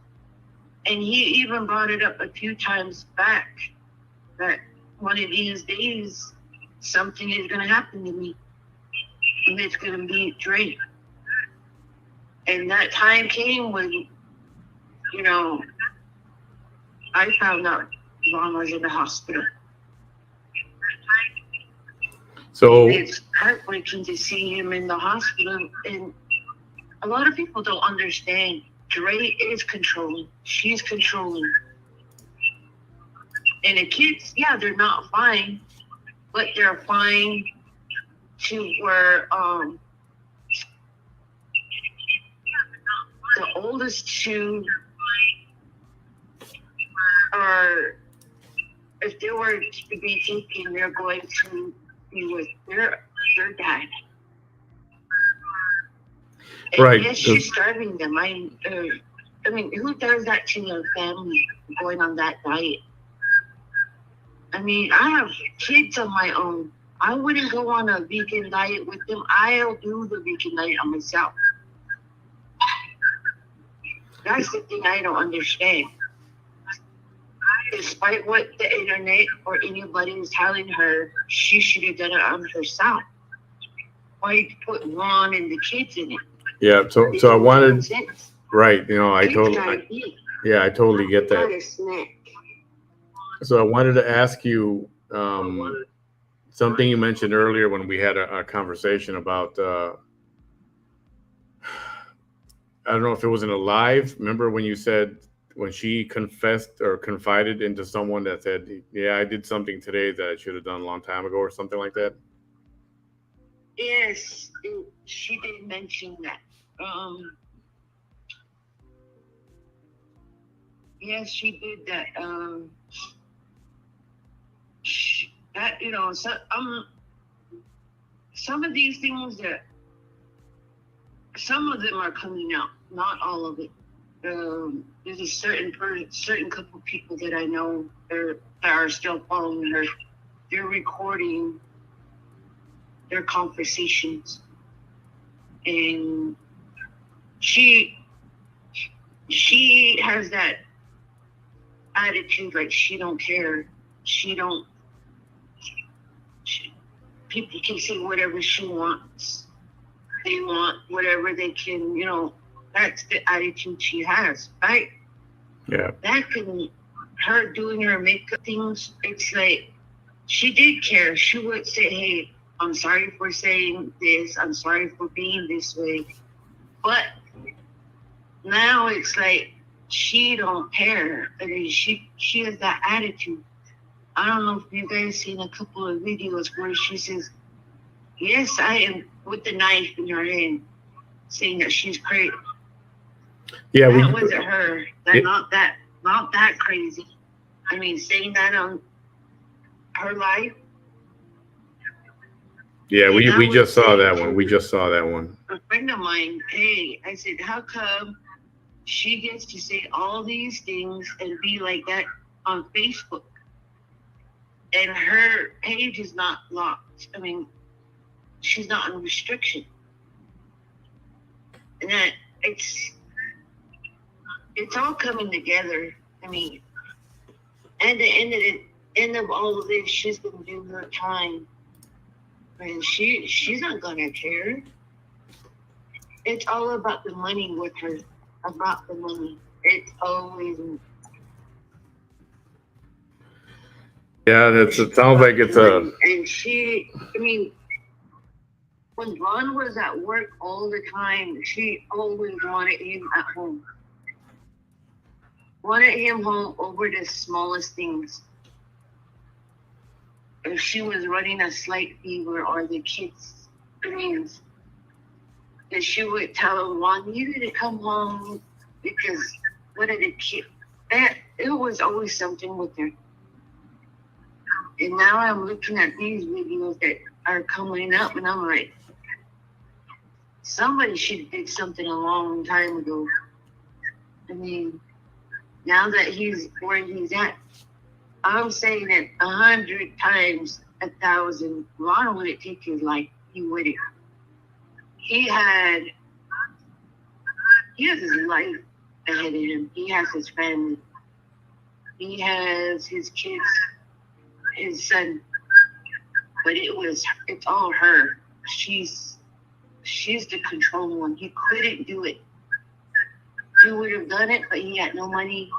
and he even brought it up a few times back that one of these days something is going to happen to me, and it's going to be Drake. And that time came when, you know, I found out Ron was in the hospital. So it's heartbreaking to see him in the hospital, and a lot of people don't understand. Dre is controlling. She's controlling. And the kids, yeah, they're not fine, but they're fine to where the oldest 2 are, if they were to be taken, they're going to be with their dad. And right. yes, she's starving them. I mean, who does that to your family, going on that diet? I mean, I have kids of my own. I wouldn't go on a vegan diet with them. I'll do the vegan diet on myself. That's the thing I don't understand. Despite what the internet or anybody is telling her, she should have done it on herself. Why put Ron and the kids in it? Yeah, so I wanted, right, you know, I totally get that. So I wanted to ask you something you mentioned earlier when we had a conversation about, I don't know if it was in a live. Remember when you said, when she confessed or confided into someone that said, yeah, I did something today that I should have done a long time ago or something like that? Yes, she did mention that. Yes, she did that. That, you know, so, some of these things that, some of them are coming out, not all of it. There's a certain couple of people that I know that are still following her. They're recording their conversations, and she has that attitude like she don't care. People can say whatever she wants. They want whatever they can, that's the attitude she has, right? Yeah. That can, her doing her makeup things, it's like, she did care. She would say, hey, I'm sorry for saying this. I'm sorry for being this way. But now it's like, she don't care. I mean, she has that attitude. I don't know if you guys seen a couple of videos where she says, yes, I am, with the knife in her hand, saying that she's crazy. Yeah, that wasn't her. Not that crazy. I mean, saying that on her life. Yeah, we just saw that one. We just saw that one. A friend of mine, hey, I said, how come she gets to say all these things and be like that on Facebook? And her page is not locked. I mean, she's not on restriction. And that it's all coming together. I mean, at the end of all of this, she's gonna do her time. And she's not gonna care. It's all about the money with her. About the money. It's always. Yeah, it sounds like it's a. And when Ron was at work all the time, she always wanted him at home. Wanted him home over the smallest things. If she was running a slight fever or the kids' dreams, and she would tell him, Ron, you need to come home because one of the kids, it was always something with her. And now I'm looking at these videos that are coming up, and I'm like, somebody should have did something a long time ago. I mean, now that he's where he's at, I'm saying it 100 times 1,000. Ron wouldn't take his life. He wouldn't. He has his life ahead of him. He has his family. He has his kids, his son. But it's all her. She's the control one. He couldn't do it. He would have done it, but he had no money,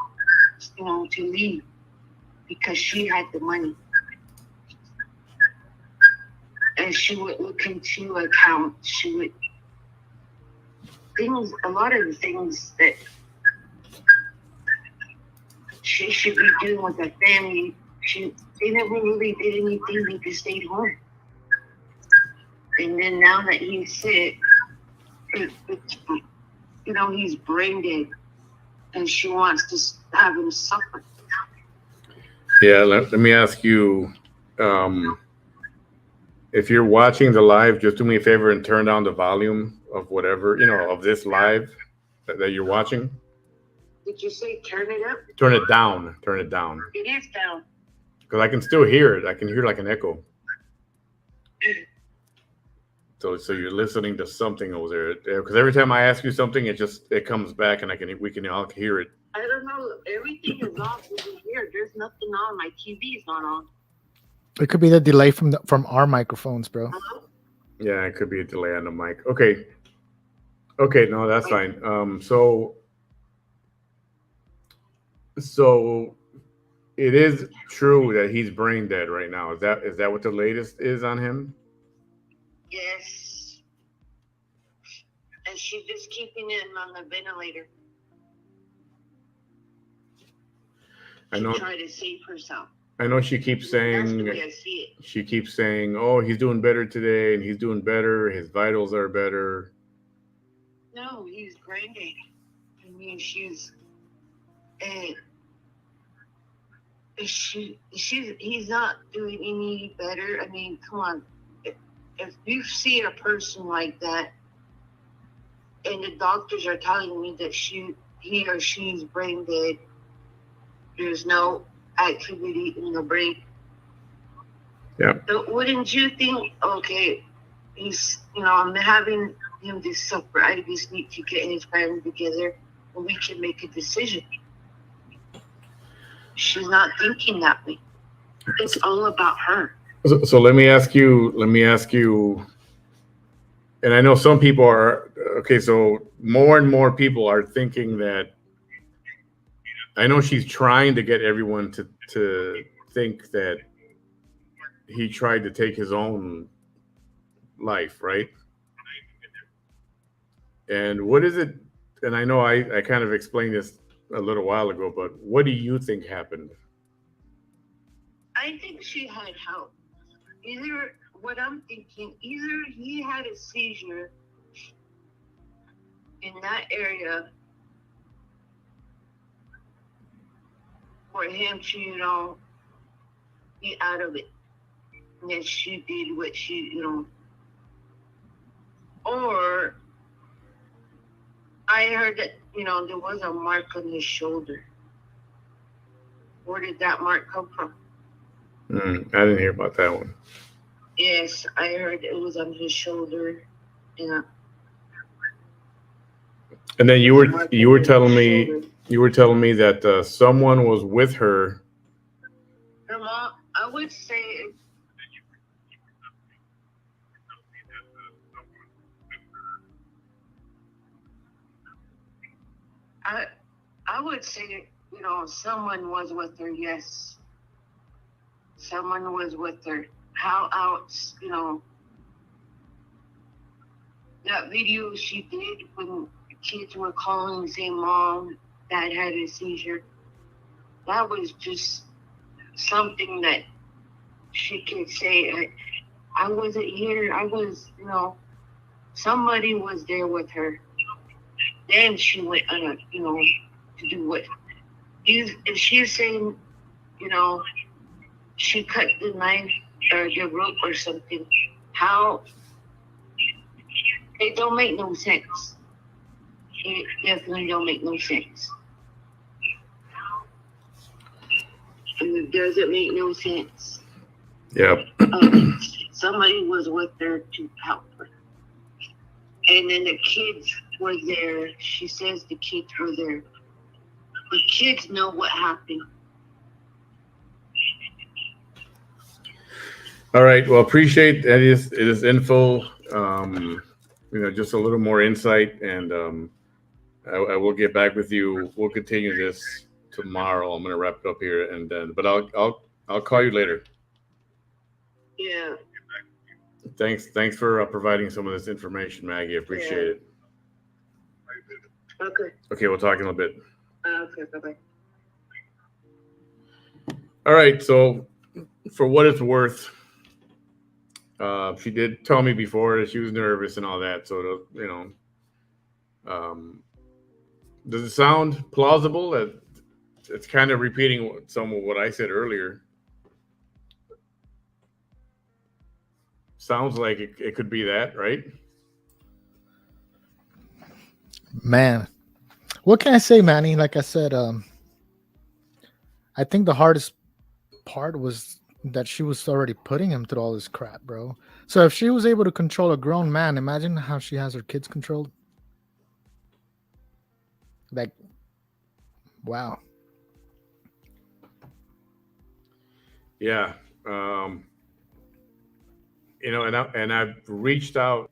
to leave because she had the money. And she would look into accounts. She would a lot of the things that she should be doing with her family. They never really did anything. They just stayed home. And then now that he's sick, he's brain dead, and she wants to have him suffer. Yeah, let me ask you, if you're watching the live, just do me a favor and turn down the volume of whatever, of this live that you're watching. Did you say turn it up? Turn it down. Turn it down. It is down. Because I can still hear it. I can hear like an echo. So you're listening to something over there. Because every time I ask you something, it comes back, and we can all hear it. I don't know. Everything is off over here. There's nothing on. My TV is not on. It could be the delay from our microphones, bro. Hello? Yeah, it could be a delay on the mic. Okay, no, that's fine. So it is true that he's brain dead right now. Is that what the latest is on him? Yes. And she's just keeping him on the ventilator. To try to save herself. I know she keeps saying, she keeps saying, oh, he's doing better today, and he's doing better. His vitals are better. No, he's brain dead. I mean, he's not doing any better. I mean, come on. If you see a person like that, and the doctors are telling me that he or she's brain dead. There's no activity in the brain. Yeah. So wouldn't you think, okay, I'm having him to suffer. I just need to get his family together and we can make a decision. She's not thinking that way. It's all about her. So let me ask you, and I know some people are, okay, so more and more people are thinking that, I know she's trying to get everyone to think that he tried to take his own life, right? And what is it? And I know I kind of explained this a little while ago, but what do you think happened? I think she had help. Either, what I'm thinking, either he had a seizure in that area for him to, get out of it. And then she did what she, or I heard that, there was a mark on his shoulder. Where did that mark come from? I didn't hear about that one. Yes, I heard it was on his shoulder. Yeah. And then you were telling me that someone was with her. Her mom, I would say, I would say, someone was with her. Yes, someone was with her. How else, that video she did when kids were calling saying mom, dad had a seizure. That was just something that she could say. I wasn't here. I was, somebody was there with her. Then she went on to do what? If she's saying, she cut the knife or the rope or something, how? It don't make no sense. It definitely don't make no sense. It doesn't make no sense. Yeah. Somebody was with her to help her. And then the kids were there. She says the kids were there. The kids know what happened. All right. Well, appreciate it is info. Just a little more insight, and I will get back with you. We'll continue this tomorrow. I'm going to wrap it up here, and then, but I'll call you later. Yeah. Thanks for providing some of this information, Maggie. I appreciate it. Okay. Okay, we'll talk in a bit. Okay, bye-bye. All right, so for what it's worth, she did tell me before that she was nervous and all that. So, does it sound plausible? That it's kind of repeating some of what I said earlier. Sounds like it could be that, right? Man, what can I say, Manny? Like I said, I think the hardest part was that she was already putting him through all this crap, bro. So if she was able to control a grown man, imagine how she has her kids controlled. Like, wow. Yeah. And I've reached out.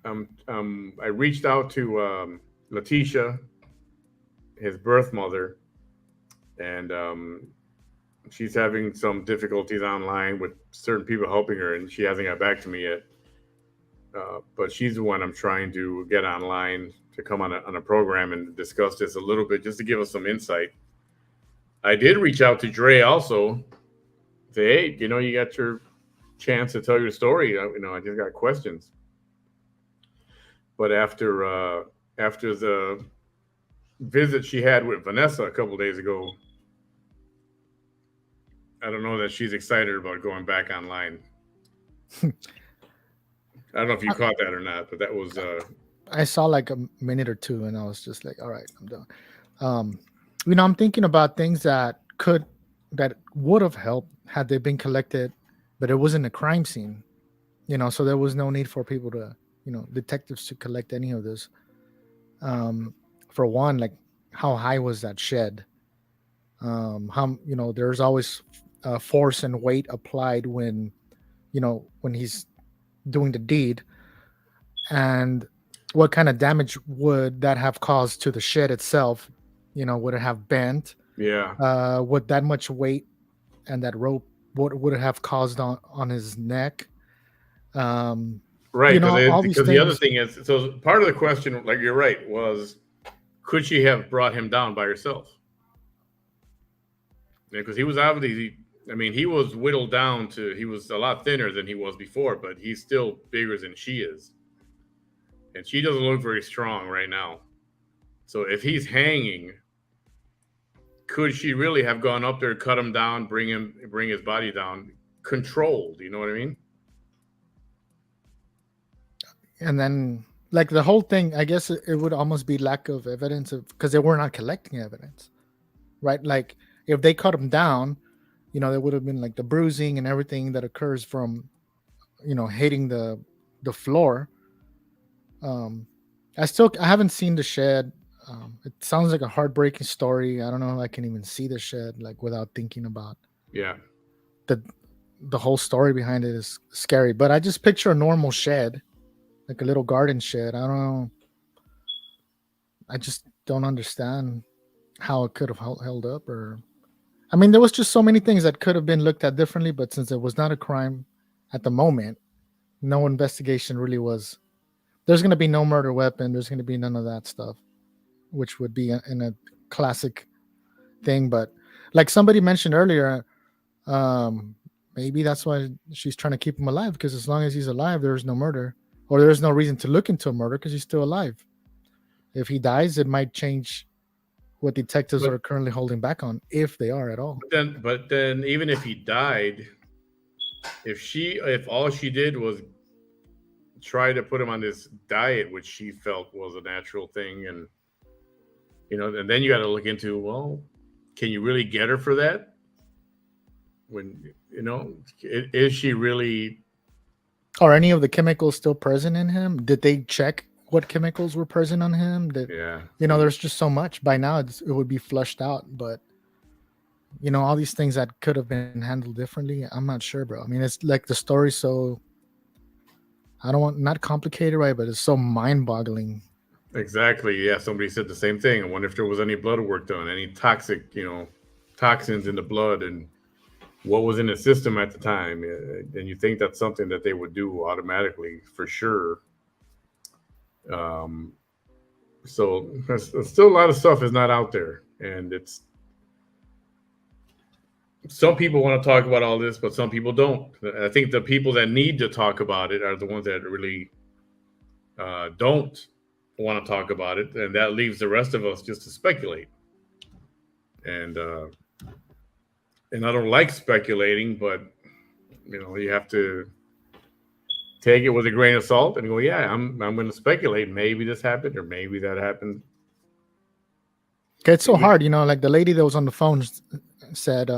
I reached out to Letitia, his birth mother, and she's having some difficulties online with certain people helping her, and she hasn't got back to me yet. But she's the one I'm trying to get online to come on a program and discuss this a little bit, just to give us some insight. I did reach out to Dre also. Say, hey, you got your chance to tell your story. I just got questions. But after the visit she had with Vanessa a couple days ago, I don't know that she's excited about going back online. I don't know if you caught that or not, but that was. I saw like a minute or two, and I was just like, "All right, I'm done." I'm thinking about things that would have helped had they been collected, but it wasn't a crime scene, so there was no need for people to, detectives to collect any of this. For one, like, how high was that shed? How, there's always force and weight applied when he's doing the deed, and what kind of damage would that have caused to the shed itself? Would it have bent? Yeah. Would that much weight and that rope, what would it have caused on his neck? Right, All these because the other things. thing is, so part of the question, like you're right, was could she have brought him down by herself? Because he was obviously, I mean, he was whittled down to, he was a lot thinner than he was before, but he's still bigger than she is. And she doesn't look very strong right now. So if he's hanging, could she really have gone up there, cut him down, bring his body down, controlled? You know what I mean? And then, like, the whole thing, I guess it would almost be lack of evidence, because they were not collecting evidence, right? Like, if they cut him down, there would have been like the bruising and everything that occurs from, hitting the floor. I haven't seen the shed. It sounds like a heartbreaking story. I don't know if I can even see the shed, like, without thinking about the whole story behind it is scary. But I just picture a normal shed, like a little garden shed. I don't know. I just don't understand how it could have held up. Or, I mean, there was just so many things that could have been looked at differently. But since it was not a crime at the moment, no investigation really was. There's going to be no murder weapon. There's going to be none of that stuff, which would be in a classic thing. But like somebody mentioned earlier, maybe that's why she's trying to keep him alive, because as long as he's alive, there's no murder, or there's no reason to look into a murder because he's still alive. If he dies, it might change what detectives are currently holding back on, if they are at all. But then even if he died, if all she did was try to put him on this diet, which she felt was a natural thing, and and then you got to look into, well, can you really get her for that? When is she really? Are any of the chemicals still present in him? Did they check what chemicals were present on him? There's just so much. By now, it would be flushed out, but all these things that could have been handled differently. I'm not sure, bro. I mean, it's like the story's so, I don't want, not complicated, right? But it's so mind-boggling. Exactly. Yeah. Somebody said the same thing. I wonder if there was any blood work done, any toxic, toxins in the blood, and what was in the system at the time. And you think that's something that they would do automatically for sure. So there's still a lot of stuff is not out there, and it's, some people want to talk about all this, but some people don't. I think the people that need to talk about it are the ones that really don't want to talk about it, and that leaves the rest of us just to speculate. And I don't like speculating, but you have to take it with a grain of salt and go, yeah, I'm going to speculate. Maybe this happened, or maybe that happened. It's so hard, like the lady that was on the phone said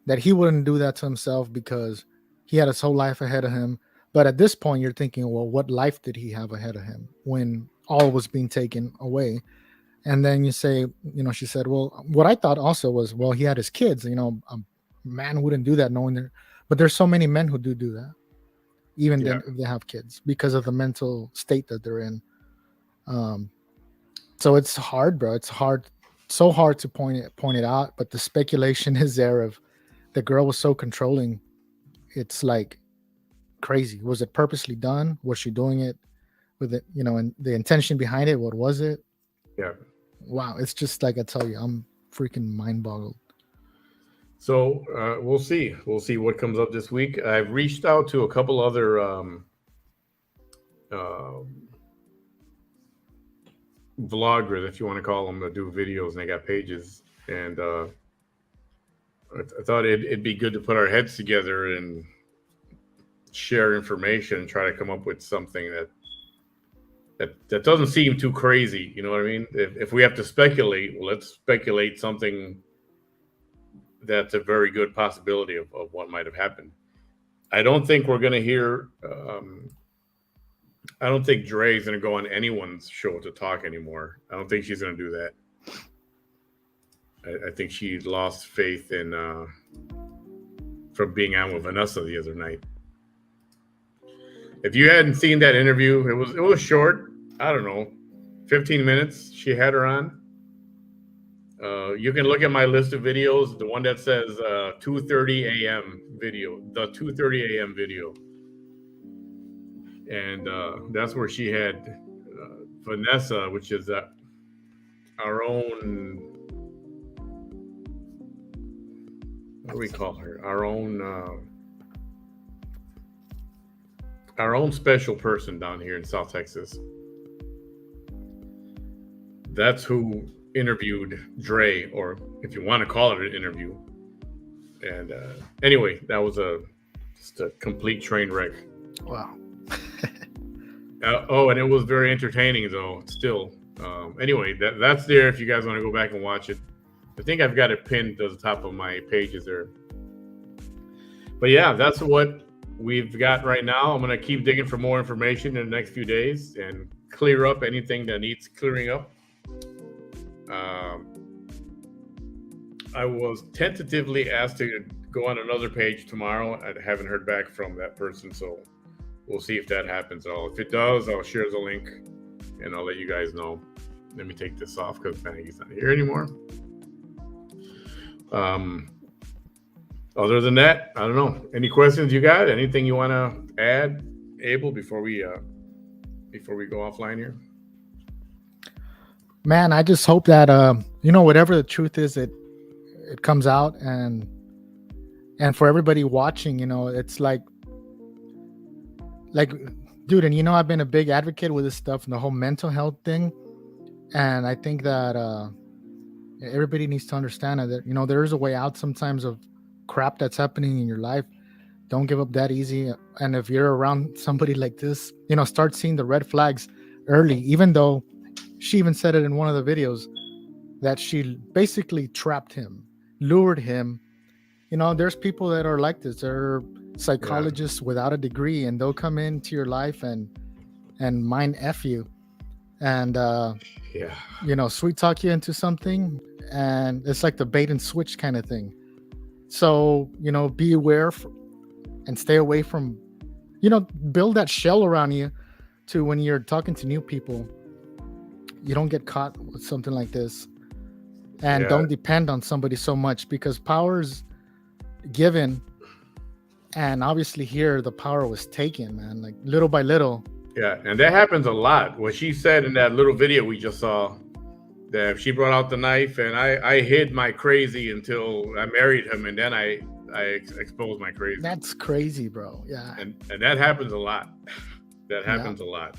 that he wouldn't do that to himself because he had his whole life ahead of him. But at this point, you're thinking, well, what life did he have ahead of him when all was being taken away? And then you say, she said, well, what I thought also was, well, he had his kids. A man wouldn't do that knowing that. But there's so many men who do that, even then if they have kids, because of the mental state that they're in. So it's hard, bro. It's hard, so hard to point it out. But the speculation is there of the girl was so controlling. It's like crazy. Was it purposely done? Was she doing it with it, and the intention behind it? What was it? Yeah. Wow. It's just like I tell you, I'm freaking mind boggled. So we'll see. We'll see what comes up this week. I've reached out to a couple other vloggers, if you want to call them, that do videos, and they got pages. And I thought it'd be good to put our heads together and share information and try to come up with something that doesn't seem too crazy. You know what I mean? If we have to speculate, well, let's speculate something that's a very good possibility of what might have happened. I don't think we're going to hear. I don't think Dre's going to go on anyone's show to talk anymore. I don't think she's going to do that. I think she lost faith in from being on with Vanessa the other night. If you hadn't seen that interview, it was short. I don't know, 15 minutes. She had her on. You can look at my list of videos. The one that says 2:30 a.m. video, the 2:30 a.m. video, and that's where she had Vanessa, which is our own. What do we call her? Our own special person down here in South Texas. That's who interviewed Dre, or if you want to call it an interview. And anyway, that was just a complete train wreck. Wow. And it was very entertaining though. Still, anyway, that's there if you guys want to go back and watch it. I think I've got it pinned to the top of my pages there. But yeah, that's what we've got right now. I'm going to keep digging for more information in the next few days and clear up anything that needs clearing up. I was tentatively asked to go on another page tomorrow. I haven't heard back from that person, so we'll see if that happens at all. If it does, I'll share the link and I'll let you guys know. Let me take this off because Maggie's not here anymore. Other than that, I don't know. Any questions you got? Anything you want to add, Abel, before we go offline here? Man, I just hope that whatever the truth is, it comes out, and for everybody watching, it's like, dude, and I've been a big advocate with this stuff and the whole mental health thing, and I think that everybody needs to understand that there is a way out sometimes of crap that's happening in your life. Don't give up that easy. And if you're around somebody like this, start seeing the red flags early, even though she even said it in one of the videos that she basically trapped him, lured him. There's people that are like this. They're psychologists without a degree, and they'll come into your life and mind F you. And, sweet talk you into something. And it's like the bait and switch kind of thing. So, be aware and stay away from, build that shell around you to when you're talking to new people, you don't get caught with something like this. And don't depend on somebody so much, because power is given. And obviously here the power was taken, man, like little by little. Yeah, and that happens a lot. What she said in that little video we just saw, that she brought out the knife and I hid my crazy until I married him, and then I exposed my crazy. That's crazy, bro. Yeah. And that happens a lot. That happens a lot.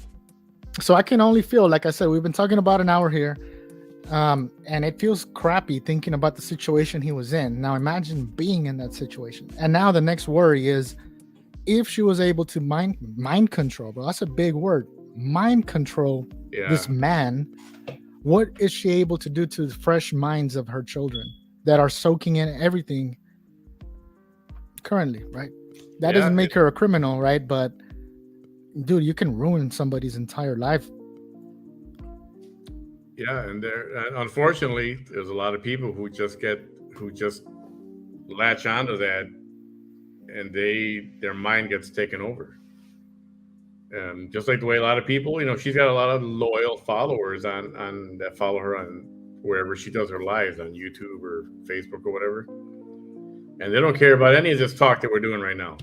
So I can only feel, like I said, we've been talking about an hour here. And it feels crappy thinking about the situation he was in. Now imagine being in that situation. And now the next worry is if she was able to mind control, bro. That's a big word. Mind control this man. What is she able to do to the fresh minds of her children that are soaking in everything currently, right? That doesn't make her a criminal, right? But dude, you can ruin somebody's entire life. Yeah, and unfortunately, there's a lot of people who just latch onto that, and their mind gets taken over. Just like the way a lot of people, she's got a lot of loyal followers on that follow her on wherever she does her lives, on YouTube or Facebook or whatever, and they don't care about any of this talk that we're doing right now.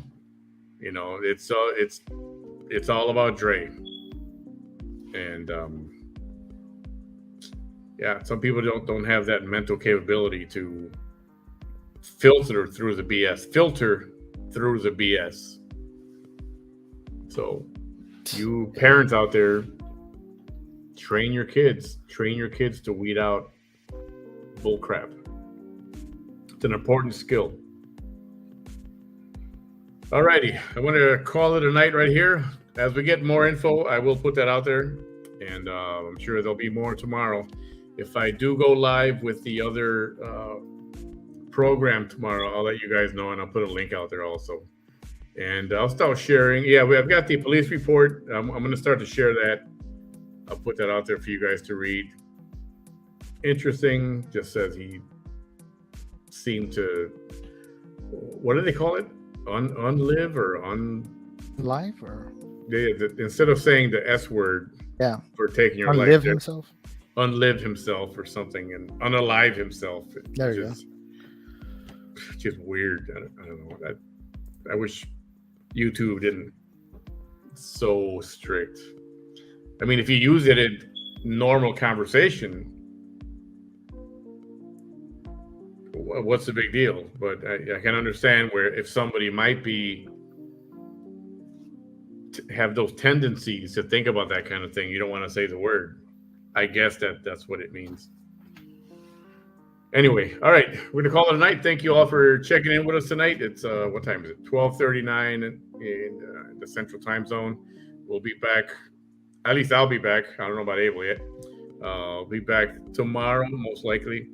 It's all about Dre, and some people don't have that mental capability to filter through the BS. So, you parents out there, train your kids to weed out bull crap. It's an important skill. Alrighty, I want to call it a night right here. As we get more info, I will put that out there. and I'm sure there'll be more tomorrow. If I do go live with the other program tomorrow, I'll let you guys know, and I'll put a link out there also. And I'll start sharing. Yeah, I've got the police report. I'm going to start to share that. I'll put that out there for you guys to read. Interesting. Just says he seemed to, what do they call it? Unlive or Life or instead of saying the S word, for taking your life, unlive himself. Unlive himself or something, and unalive himself. There you go. Just weird. I don't know. I wish YouTube didn't so strict. I mean, if you use it in normal conversation, what's the big deal? But I can understand where if somebody might be have those tendencies to think about that kind of thing, you don't want to say the word. I guess that's what it means. Anyway, all right, we're gonna call it a night. Thank you all for checking in with us tonight. It's what time is it? 12:39 in the Central Time Zone. We'll be back. At least I'll be back. I don't know about Abel yet. I'll be back tomorrow, most likely.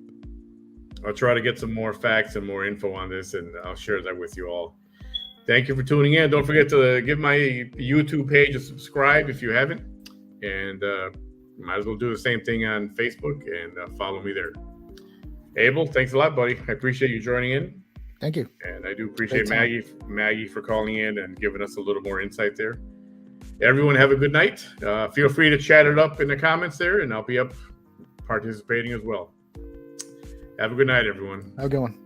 I'll try to get some more facts and more info on this, and I'll share that with you all. Thank you for tuning in. Don't forget to give my YouTube page a subscribe if you haven't, and might as well do the same thing on Facebook and follow me there. Abel, thanks a lot, buddy. I appreciate you joining in. Thank you. And I do appreciate Maggie for calling in and giving us a little more insight there. Everyone have a good night. Feel free to chat it up in the comments there, and I'll be up participating as well. Have a good night, everyone. Have a good one.